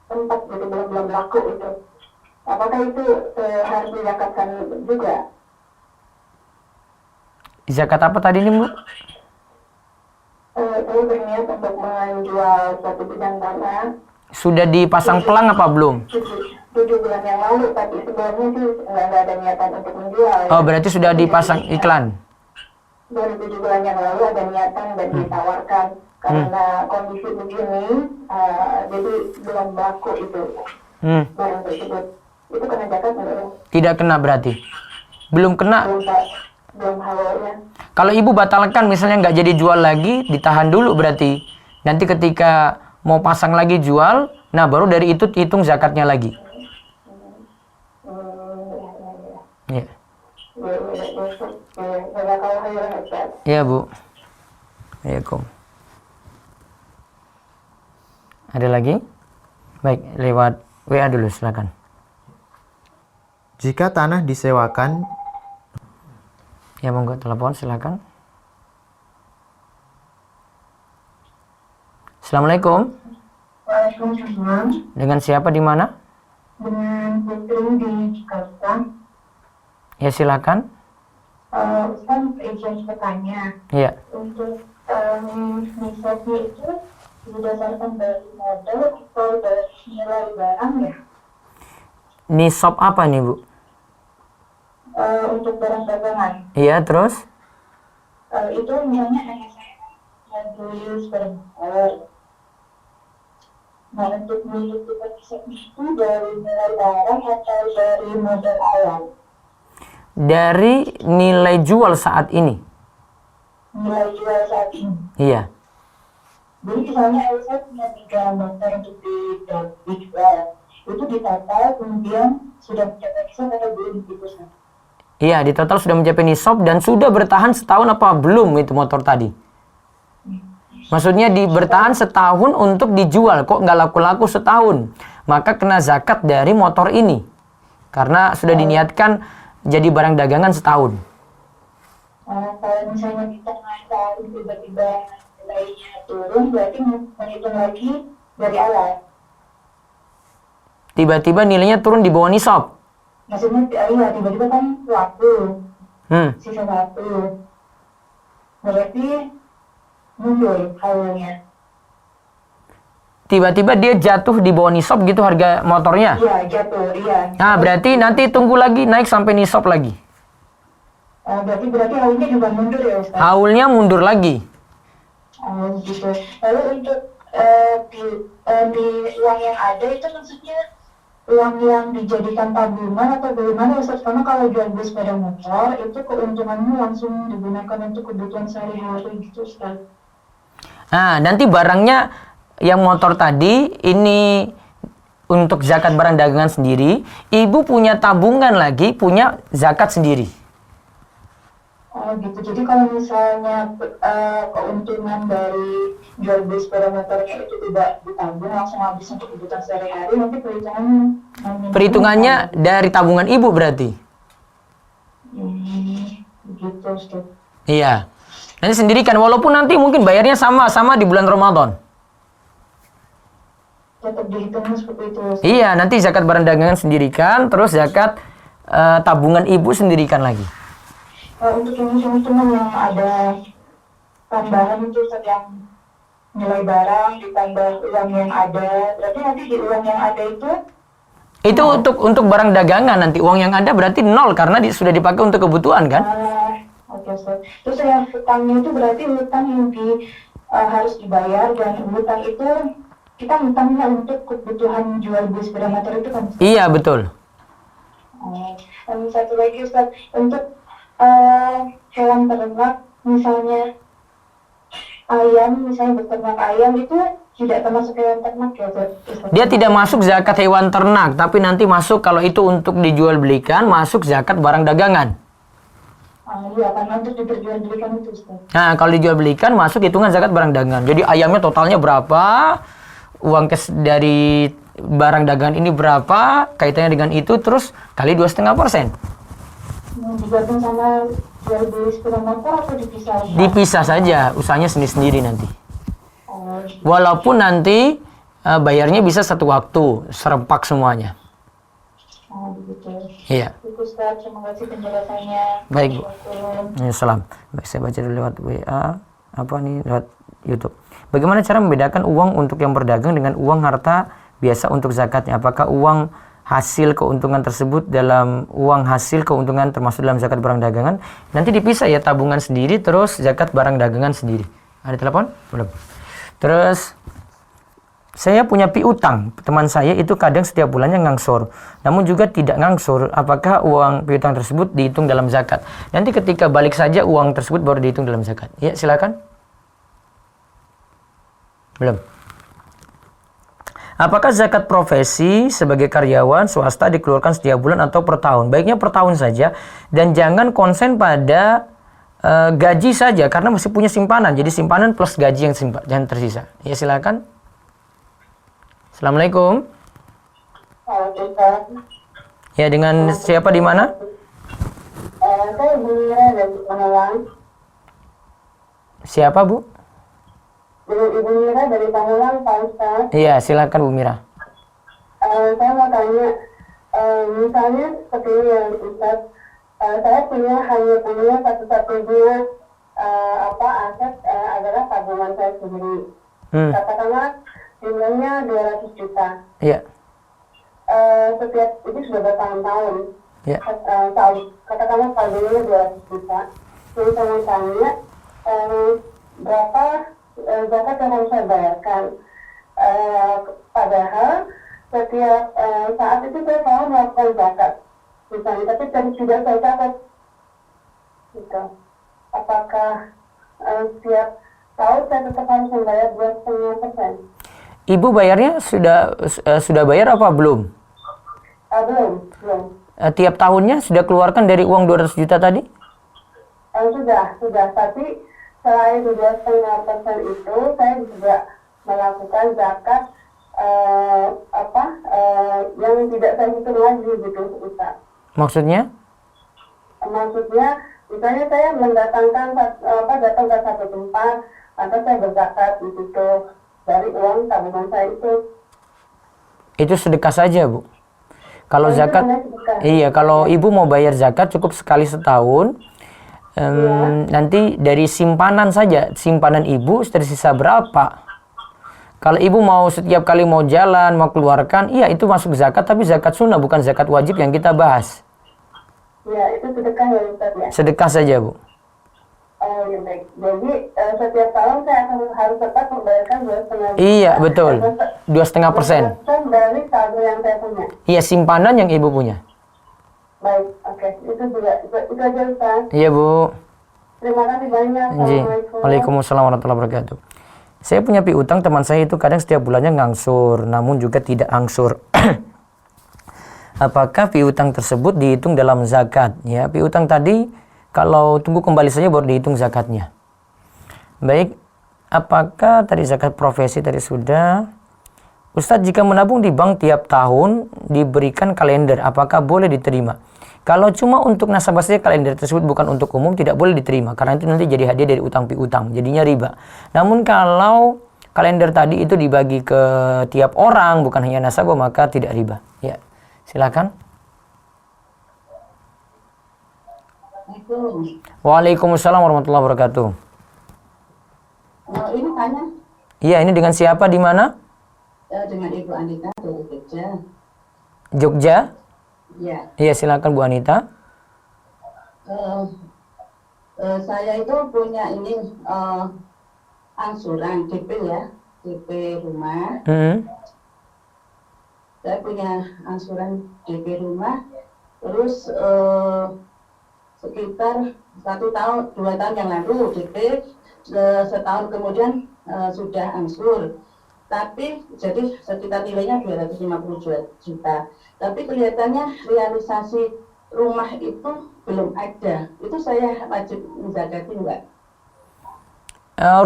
sempat gitu, belum laku itu, apakah itu harus dizakatkan juga? Zakat apa tadi nih Bu? Saya berniat untuk menjual suatu bidang tanah. Sudah dipasang pelang apa belum? 7 bulan yang lalu, tapi sebelumnya sih nggak ada niatan untuk menjual. Oh berarti sudah dipasang iklan. Baru 7 bulan yang lalu ada niatan dan ditawarkan. Karena kondisi begini, jadi belum laku itu barang tersebut. Itu kena zakat nggak? Tidak kena berarti. Belum kena. Belum halalnya. Kalau ibu batalkan misalnya nggak jadi jual lagi, ditahan dulu berarti. Nanti ketika mau pasang lagi jual, nah baru dari itu hitung zakatnya lagi. Iya. Iya Bu. Assalamualaikum. Ada lagi? Baik, lewat WA dulu silakan. Jika tanah disewakan, Ya monggo telepon silakan. Assalamualaikum. Waalaikumsalam. Dengan siapa di mana? Dengan Putri di Jakarta. Ya silakan. Ustaz izin bertanya. Iya. Untuk nisabnya itu berdasarkan dari modal atau dari nilai barang ya? Nisab apa nih Bu? Untuk barang dagangan. Iya terus? Itu misalnya hanya saya tulis bermotor. Nah untuk menentukan nisabnya itu dari nilai barang atau dari modal awal? Dari nilai jual saat ini. Nilai jual saat ini. Iya. Jadi misalnya saya punya 3 motor untuk dijual, itu di total kemudian sudah mencapai nisab atau belum gitu? Iya, di total sudah mencapai nisab dan sudah bertahan setahun apa belum itu motor tadi? Maksudnya bertahan setahun untuk dijual, kok nggak laku-laku setahun? Maka kena zakat dari motor ini. Karena sudah diniatkan jadi barang dagangan setahun. Kalau misalnya di tengah tahun tiba-tiba nilainya turun, berarti menghitung lagi dari awal. Tiba-tiba nilainya turun di bawah nisab. Maksudnya iya, tiba-tiba kan laku, sisa 1. Berarti mundur haulnya. Tiba-tiba dia jatuh di bawah nisab gitu harga motornya. Iya, jatuh, iya. Nah, berarti nanti tunggu lagi naik sampai nisab lagi. Berarti haulnya juga mundur ya, Ustaz? Haulnya mundur lagi. Oh, gitu. Lalu untuk di uang yang ada itu maksudnya uang yang dijadikan tabungan atau bagaimana, Ustaz? Karena kalau jual beli sepeda motor itu keuntungannya langsung digunakan untuk kebutuhan sehari-hari gitu, Ustaz. Nah, nanti barangnya yang motor tadi ini untuk zakat barang dagangan sendiri, ibu punya tabungan lagi, punya zakat sendiri. Oh gitu, jadi kalau misalnya keuntungan dari jual beli sepeda motornya itu tidak ditabung, langsung habis untuk kebutuhan sehari-hari, nanti Perhitungannya dari tabungan ibu berarti? Begitu, Ustaz. Iya. Nanti sendirikan, walaupun nanti mungkin bayarnya sama-sama di bulan Ramadan. Tetap dihitungnya seperti itu, Ustaz. Iya, nanti zakat barang dagangan sendirikan, terus zakat tabungan ibu sendirikan lagi. Untuk hitung-hitungan yang ada tambahan itu, Ustaz, yang nilai barang ditambah uang yang ada, berarti nanti di uang yang ada itu untuk barang dagangan, nanti uang yang ada berarti nol karena sudah dipakai untuk kebutuhan kan? Oke, Ustaz. Terus yang hutangnya itu berarti hutang yang harus dibayar, dan hutang itu kita hutangnya untuk kebutuhan jual beli sepeda motor itu kan? Iya, betul. Dan satu lagi, Ustaz, untuk hewan ternak, misalnya ayam, misalnya beternak ayam itu tidak termasuk hewan ternak ya, Ustaz? Dia tidak masuk zakat hewan ternak, tapi nanti masuk kalau itu untuk dijual belikan, masuk zakat barang dagangan. Iya, karena untuk diperjualbelikan itu, Ustaz. Nah, kalau dijual belikan masuk hitungan zakat barang dagangan. Jadi ayamnya totalnya berapa, uang kes dari barang dagangan ini berapa, kaitannya dengan itu, terus kali 2,5%. Digabung sama jual beli sepeda motor atau dipisah? Dipisah saja, usahanya sendiri-sendiri nanti. Gitu. Walaupun nanti bayarnya bisa satu waktu, serempak semuanya. Begitu. Iya. Itu, Ustaz, terima kasih penjelasannya. Baik, Bu. Salam. Baik, saya baca dulu lewat WA, lewat YouTube. Bagaimana cara membedakan uang untuk yang berdagang dengan uang harta biasa untuk zakatnya? Apakah uang hasil keuntungan tersebut dalam uang hasil keuntungan termasuk dalam zakat barang dagangan? Nanti dipisah ya, tabungan sendiri terus zakat barang dagangan sendiri. Ada telepon? Belum. Terus saya punya piutang, teman saya itu kadang setiap bulannya ngangsur, namun juga tidak ngangsur. Apakah uang piutang tersebut dihitung dalam zakat? Nanti ketika balik saja uang tersebut baru dihitung dalam zakat. Ya, silakan. Belum. Apakah zakat profesi sebagai karyawan swasta dikeluarkan setiap bulan atau per tahun? Baiknya per tahun saja, dan jangan konsen pada gaji saja karena masih punya simpanan. Jadi simpanan plus gaji yang jangan tersisa. Ya, silakan. Assalamualaikum. Ya, dengan siapa di mana? Saya Ibu Mira dari Tangerang. Siapa, Bu? Ibu Mira dari Tangerang, Pak Ustaz. Iya, silakan Bu Mira. Saya mau tanya, misalnya seperti ini ya, Ustaz, saya hanya punya satu-satunya aset adalah tabungan saya sendiri. Katakanlah jumlahnya 200 juta. Iya. Setiap itu sudah bertahun-tahun. Iya. Katakanlah saldonya 200 juta. Jadi saya mau tanya, berapa zakat yang harus saya bayarkan? Padahal setiap saat itu saya selalu melakukan zakat, misalnya, tapi tidak saya catat. Gitu. Apakah setiap tahun saya tetap harus membayar 2,5%? Ibu bayarnya sudah bayar apa belum? Belum. Tiap tahunnya sudah keluarkan dari uang 200 juta tadi? Sudah. Tapi selain 2,5% itu, saya juga melakukan zakat yang tidak saya hitung lagi gitu, Ustaz. Maksudnya? Maksudnya, misalnya saya datang ke satu tempat, atau saya berzakat di situ dari uang tabungan saya itu. Itu sedekah saja, Bu. Kalau zakat, iya, kalau ibu mau bayar zakat cukup sekali setahun. Nanti dari simpanan saja, simpanan ibu tersisa berapa. Kalau ibu mau setiap kali mau jalan, mau keluarkan, iya itu masuk zakat, tapi zakat sunnah bukan zakat wajib yang kita bahas. Ya, itu sedekah ya Ustaz ya? Sedekah saja, Bu. Oh ya baik. Jadi setiap tahun saya akan harus tetap membayarkan 2,5%. Iya, betul. 2,5%. Dari saldo yang saya punya. Iya, simpanan yang ibu punya. Baik, oke. Itu juga, itu aja Ustaz. Iya, Bu. Terima kasih banyak. Assalamualaikum. Waalaikumsalam warahmatullahi wabarakatuh. Saya punya piutang, teman saya itu kadang setiap bulannya ngangsur, namun juga tidak angsur. Apakah piutang tersebut dihitung dalam zakat? Ya, piutang tadi kalau tunggu kembali saja baru dihitung zakatnya. Baik, apakah tadi zakat profesi tadi sudah? Ustadz, jika menabung di bank tiap tahun diberikan kalender, apakah boleh diterima? Kalau cuma untuk nasabah saja kalender tersebut bukan untuk umum, tidak boleh diterima. Karena itu nanti jadi hadiah dari utang piutang, jadinya riba. Namun kalau kalender tadi itu dibagi ke tiap orang, bukan hanya nasabah, maka tidak riba. Ya, silakan. Waalaikumsalam warahmatullahi wabarakatuh. Ini tanya. Iya, ini dengan siapa di mana? Dengan Ibu Anita dari Jogja. Jogja? Ya. Iya, silakan Bu Anita. Saya itu punya ini angsuran DP ya, DP rumah. Saya punya angsuran DP rumah. Terus sekitar 1 tahun, 2 tahun yang lalu DP, setahun kemudian sudah angsur. Tapi jadi sekitar nilainya 250 juta. Tapi kelihatannya realisasi rumah itu belum ada. Itu saya wajib menzakati enggak?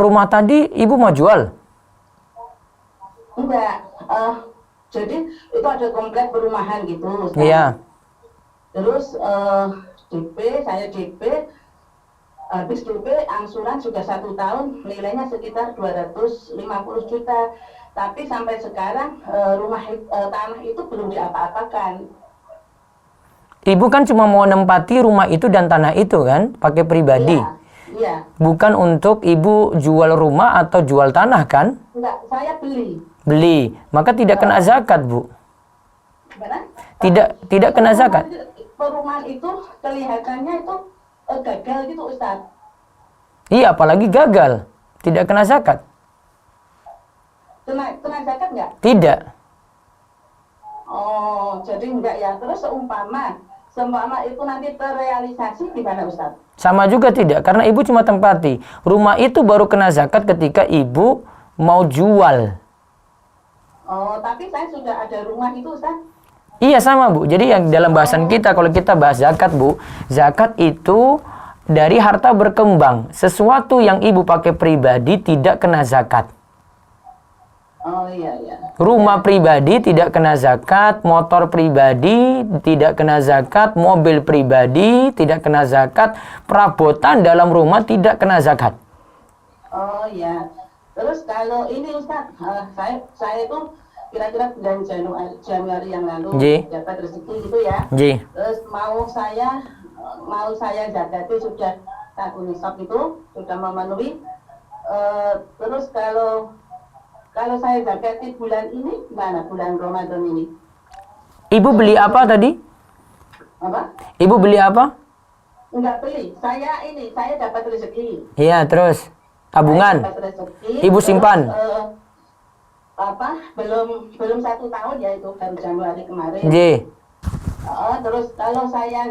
Rumah tadi ibu mau jual? Enggak. Jadi itu ada komplek perumahan gitu. Iya. Terus saya DP, habis DP angsuran sudah 1 tahun, nilainya sekitar 250 juta. Tapi sampai sekarang tanah itu belum diapa-apakan. Ibu kan cuma mau nempati rumah itu dan tanah itu kan, pakai pribadi. Iya. Bukan untuk ibu jual rumah atau jual tanah kan? Enggak, saya beli. Beli, maka tidak kena zakat, Bu. Gimana? Tidak kena zakat. Perumahan itu kelihatannya itu gagal gitu, Ustaz. Iya, apalagi gagal. Tidak kena zakat. Kena zakat nggak? Tidak. Oh, jadi enggak ya. Terus seumpama itu nanti terrealisasi gimana, Ustaz? Sama juga tidak, karena ibu cuma tempati. Rumah itu baru kena zakat ketika ibu mau jual. Oh, tapi saya sudah ada rumah itu, Ustaz. Iya, sama, Bu. Jadi yang dalam bahasan kita, kalau kita bahas zakat, Bu, zakat itu dari harta berkembang. Sesuatu yang ibu pakai pribadi tidak kena zakat. Oh iya. Rumah pribadi tidak kena zakat, motor pribadi tidak kena zakat, mobil pribadi tidak kena zakat, perabotan dalam rumah tidak kena zakat. Oh iya. Terus kalau ini Ustaz, saya itu kira-kira bulan Januari yang lalu dapat rezeki gitu ya. Terus mau saya zakati sudah tahun nisab itu sudah memenuhi. Terus kalau saya zakati bulan ini, gimana bulan Ramadan ini? Ibu beli apa tadi? Apa? Ibu beli apa? Enggak beli. Saya dapat rezeki. Iya, terus tabungan. Dapat rezeki. Ibu simpan. Belum 1 tahun ya, itu baru Januari kemarin. Terus kalau saya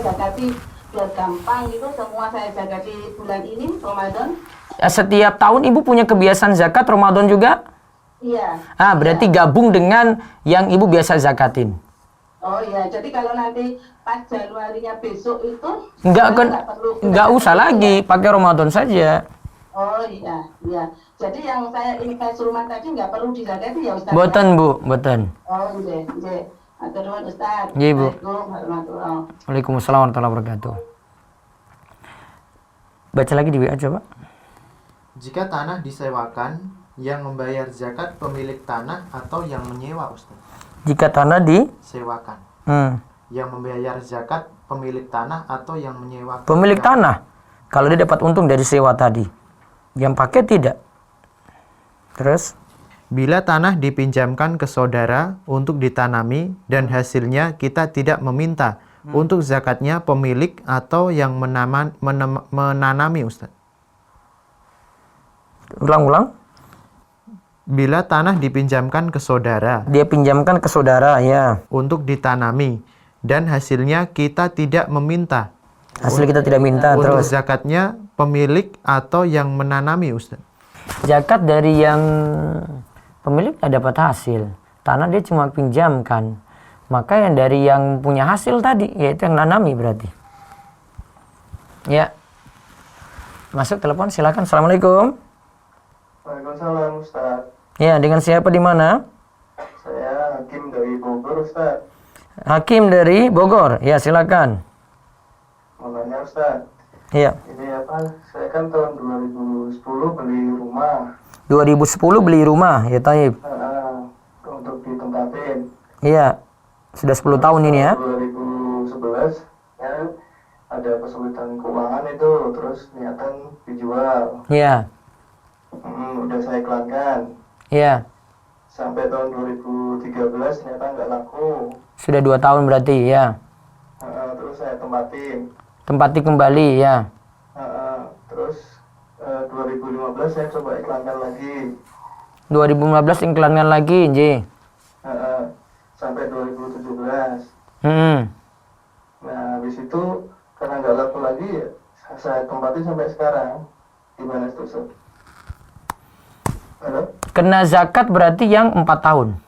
zakati biar gampang gitu, semua saya zakati bulan ini Ramadan. Setiap tahun ibu punya kebiasaan zakat Ramadan juga? Iya. Berarti gabung dengan yang ibu biasa zakatin. Oh iya, jadi kalau nanti pas Januarinya besok itu enggak usah lagi, pakai Ramadan saja. Oh iya. Jadi yang saya invest rumah tadi enggak perlu dizakati ya, Ustaz? Boten, Bu, boten. Oh nggih. Matur nuwun, Ustaz. Nggih, Bu. Waalaikumsalam warahmatullahi wabarakatuh. Baca lagi di WA coba. Jika tanah disewakan, yang membayar zakat pemilik tanah atau yang menyewa, Ustaz? Jika tanah disewakan, yang membayar zakat pemilik tanah atau yang menyewa? Pemilik tanah. Kalau dia dapat untung dari sewa tadi. Yang pakai tidak. Terus? Bila tanah dipinjamkan ke saudara untuk ditanami dan hasilnya kita tidak meminta, untuk zakatnya pemilik atau yang menanami, Ustaz? Ulang-ulang. Bila tanah dipinjamkan ke saudara Dia pinjamkan ke saudara, ya. untuk ditanami dan hasilnya kita tidak meminta, Hasil kita tidak minta, untuk terus. zakatnya pemilik atau yang menanami, Ustaz? Zakat dari yang pemilik tidak dapat hasil. Tanah dia cuma pinjamkan. Maka yang dari yang punya hasil tadi, yaitu yang nanami berarti. Ya. Masuk telepon, silakan. Assalamualaikum. Waalaikumsalam, Ustaz. Ya, dengan siapa di mana? Saya Hakim dari Bogor, Ustaz. Hakim dari Bogor. Ya, silakan. Mau nanya, Ustaz. Iya. Ini apa? Saya kan tahun 2010 beli rumah. 2010 beli rumah, ya Taib. Untuk ditempatin. Iya. Sudah 10 tahun ini ya. 2011 ya, ada kesulitan keuangan itu, terus niatan dijual. Iya. Udah saya iklankan. Iya. Sampai tahun 2013 ternyata nggak laku. Sudah 2 tahun berarti, ya. Terus saya tempatin. Tempati kembali, ya. Terus 2015 saya coba iklankan lagi. 2015 iklankan lagi, Nji. Sampai 2017. Hmm. Nah, habis itu karena nggak laku lagi, ya, saya tempatin sampai sekarang. Gimana itu, Ustaz? Halo? Kena zakat berarti yang 4 tahun.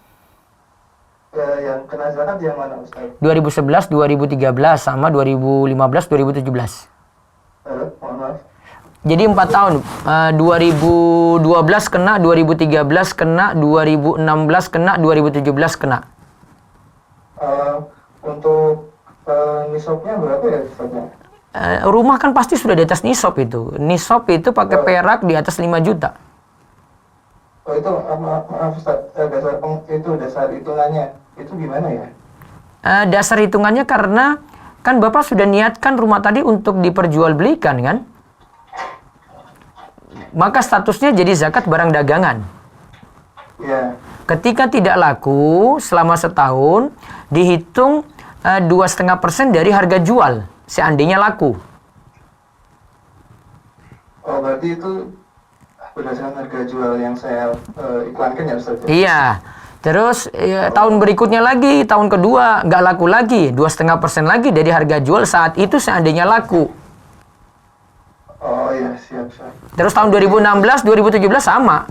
Yang kena zakat yang mana, Ustaz? 2011, 2013 sama 2015, 2017. Halo, mohon maaf. Jadi 4 tahun. 2012 kena, 2013 kena, 2016 kena, 2017 kena. Untuk nisabnya berapa ya, Ustaznya? Rumah kan pasti sudah di atas nisab itu. Nisab itu pakai perak di atas 5 juta. Oh itu maaf Ustaz, dasar hitungannya itu gimana ya? Dasar hitungannya karena kan Bapak sudah niatkan rumah tadi untuk diperjualbelikan kan? Maka statusnya jadi zakat barang dagangan. Iya. Ketika tidak laku selama setahun, dihitung 2,5% dari harga jual seandainya laku. Oh berarti itu berdasarkan harga jual yang saya iklankan ya Ustaz? Iya. Terus tahun berikutnya lagi, tahun kedua nggak laku lagi, 2,5% lagi dari harga jual saat itu seandainya laku. Oh iya, siap. Terus tahun 2016, 2017 sama.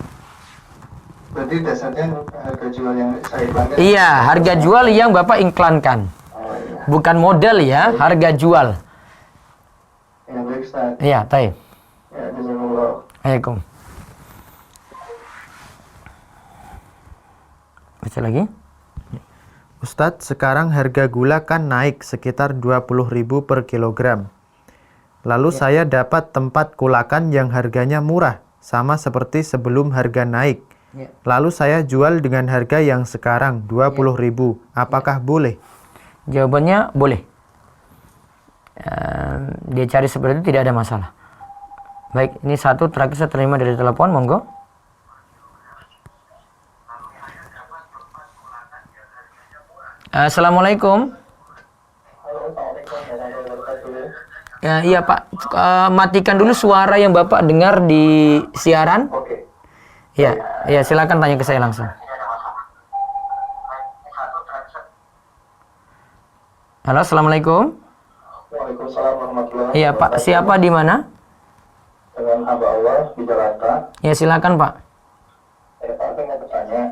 Berarti dasarnya harga jual yang saya iklankan? Iya, harga jual yang Bapak iklankan. Oh iya. Bukan model ya, harga jual. Ya baik Ustaz. Iya, taib. Ya, jazakallah. Assalamualaikum. Baca lagi. Ustadz, sekarang harga gula kan naik sekitar 20.000 per kilogram. Lalu saya dapat tempat kulakan yang harganya murah, sama seperti sebelum harga naik. Lalu saya jual dengan harga yang sekarang 20.000. Apakah boleh? Jawabannya boleh. Dia cari seperti itu tidak ada masalah. Baik, ini satu terakhir saya terima dari telepon, monggo. Assalamualaikum. Ya, iya Pak, matikan dulu suara yang Bapak dengar di siaran. Oke. Ya, silakan tanya ke saya langsung. Halo, assalamualaikum. Waalaikumsalam warahmatullahi wabarakatuh. Iya Pak, siapa di mana? Dengan hamba Allah di Jakarta. Ya silakan Pak. Pak, saya mau bertanya.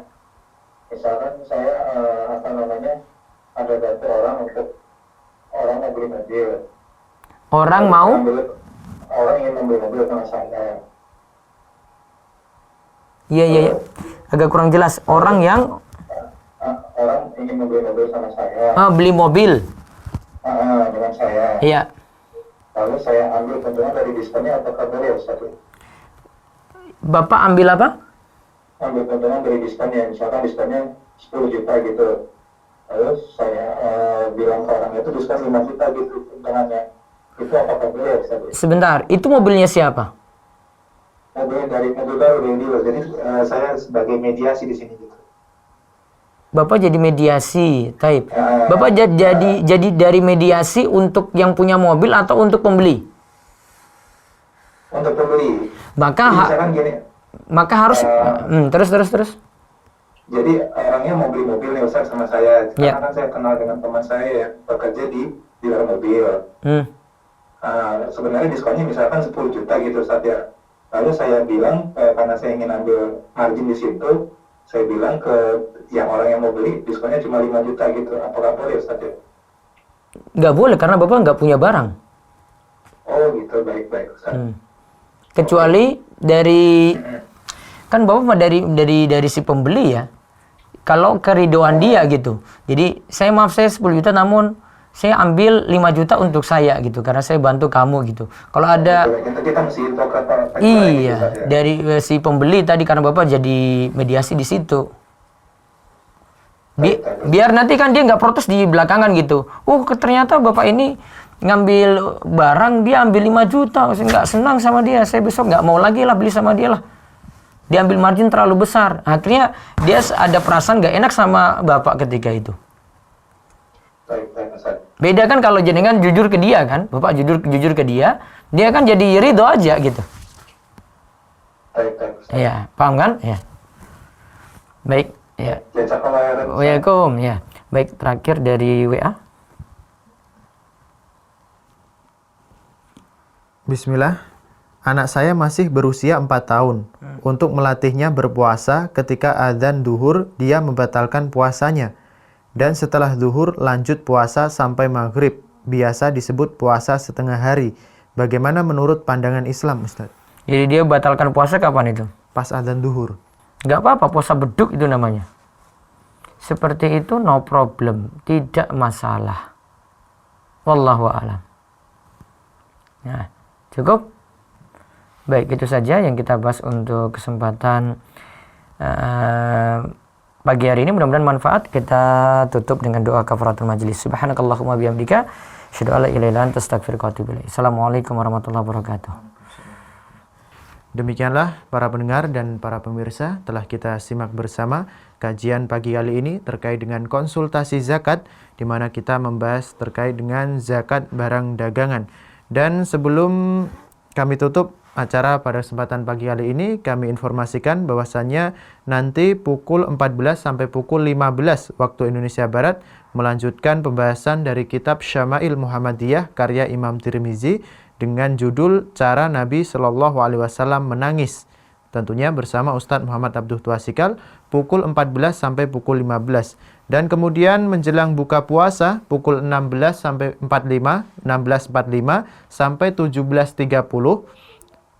Misalkan saya ada bantu orang untuk orang mau beli mobil. Orang mau? Orang ingin membeli mobil sama saya. Iya. Agak kurang jelas. Orang yang Orang ingin membeli mobil sama saya. beli mobil. Dengan saya. Iya. Lalu saya ambil keuntungan dari diskonnya, apakah boleh Ustaz? Bapak ambil apa? Ambil keuntungan dari diskonnya, misalkan diskonnya 10 juta gitu. Terus saya bilang ke orang itu diskon 5 juta gitu untungannya. Itu apakah boleh ya Ustaz? Sebentar, itu mobilnya siapa? Mobil baru yang dealer. Jadi saya sebagai mediasi di sini gitu. Bapak jadi mediasi, taib. Bapak jadi dari mediasi untuk yang punya mobil atau untuk pembeli? Untuk pembeli. Maka Jadi misalkan gini, maka harus terus. jadi orangnya mau beli mobil nih Ustaz sama saya. Ya. Karena kan saya kenal dengan teman saya yang bekerja di dealer mobil. Sebenarnya diskonnya misalkan 10 juta gitu Ustaz ya. Lalu saya bilang karena saya ingin ambil margin di situ, saya bilang ke yang orang yang mau beli diskonnya cuma 5 juta gitu. Apakah boleh Ustaz ya? Nggak boleh karena Bapak nggak punya barang. Oh gitu, baik Ustaz. Kecuali dari kan Bapak dari si pembeli ya. Kalau keridoan dia gitu. Jadi saya 10 juta namun saya ambil 5 juta untuk saya gitu karena saya bantu kamu gitu. Kalau ada Kita mesti info ke iya dari si pembeli tadi karena Bapak jadi mediasi di situ. Biar nanti kan dia nggak protes di belakangan gitu. Ternyata Bapak ini ngambil barang dia ambil 5 juta, saya nggak senang sama dia, saya besok nggak mau lagi lah beli sama dia lah. Dia ambil margin terlalu besar. Akhirnya dia ada perasaan nggak enak sama Bapak ketika itu. Beda kan kalau jenengan jujur ke dia kan, Bapak jujur ke dia kan jadi ridho aja gitu. Iya, paham kan? Ya. Baik, ya. Waalaikumsalam, ya. Baik, terakhir dari WA. Bismillah. Anak saya masih berusia 4 tahun. Untuk melatihnya berpuasa, ketika adzan duhur, dia membatalkan puasanya. Dan setelah duhur, lanjut puasa sampai maghrib. Biasa disebut puasa setengah hari. Bagaimana menurut pandangan Islam, Ustaz? Jadi dia batalkan puasa kapan itu? Pas adzan duhur. Nggak apa-apa, puasa beduk itu namanya. Seperti itu no problem, tidak masalah. Wallahu a'lam. Nah, cukup? Baik, itu saja yang kita bahas untuk kesempatan pagi hari ini. Mudah-mudahan manfaat. Kita tutup dengan doa kafaratul majlis. Subhanakallahumma bihamdika asyhadu an la ilaha illa anta astaghfiruka wa atubu ilaik. Assalamualaikum warahmatullahi wabarakatuh. Demikianlah para pendengar dan para pemirsa, telah kita simak bersama kajian pagi kali ini terkait dengan konsultasi zakat, di mana kita membahas terkait dengan zakat barang dagangan. Dan sebelum kami tutup acara pada kesempatan pagi kali ini, kami informasikan bahwasannya nanti pukul 14 sampai pukul 15 waktu Indonesia Barat melanjutkan pembahasan dari kitab Syama'il Muhammadiyah karya Imam Tirmizi dengan judul Cara Nabi Shallallahu Alaihi Wasallam Menangis. Tentunya bersama Ustadz Muhammad Abduh Tuasikal pukul 14 sampai pukul 15. Dan kemudian menjelang buka puasa pukul 16 sampai 16.45 sampai 17.30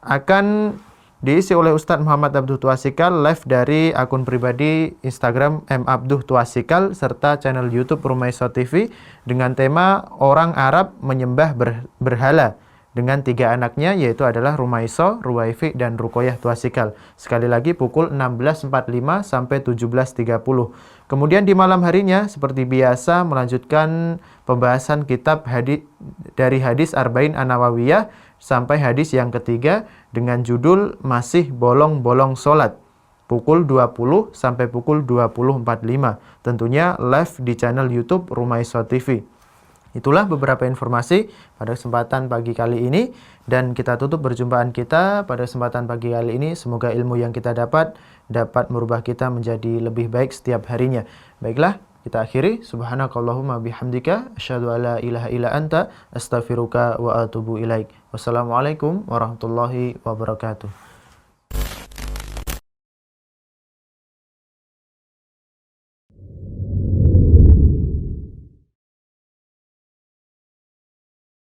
akan diisi oleh Ustadz Muhammad Abduh Tuasikal live dari akun pribadi Instagram @abduhtuasikal serta channel YouTube Rumaiso TV dengan tema Orang Arab Menyembah Berhala dengan 3 anaknya, yaitu adalah Rumaiso, Ruwaifi, dan Rukoyah Tuasikal. Sekali lagi pukul 16.45 sampai 17.30. Kemudian di malam harinya seperti biasa melanjutkan pembahasan kitab dari hadis Arba'in An-Nawawiyah sampai hadis yang ketiga dengan judul Masih Bolong-Bolong Sholat. Pukul 20 sampai pukul 20.45. Tentunya live di channel YouTube Rumaiso TV. Itulah beberapa informasi pada kesempatan pagi kali ini. Dan kita tutup perjumpaan kita pada kesempatan pagi kali ini. Semoga ilmu yang kita dapat merubah kita menjadi lebih baik setiap harinya. Baiklah, kita akhiri. Subhanakallahumma bihamdika asyhadu alla ilaha illa anta astaghfiruka wa atubu ilaik. Wassalamualaikum warahmatullahi wabarakatuh.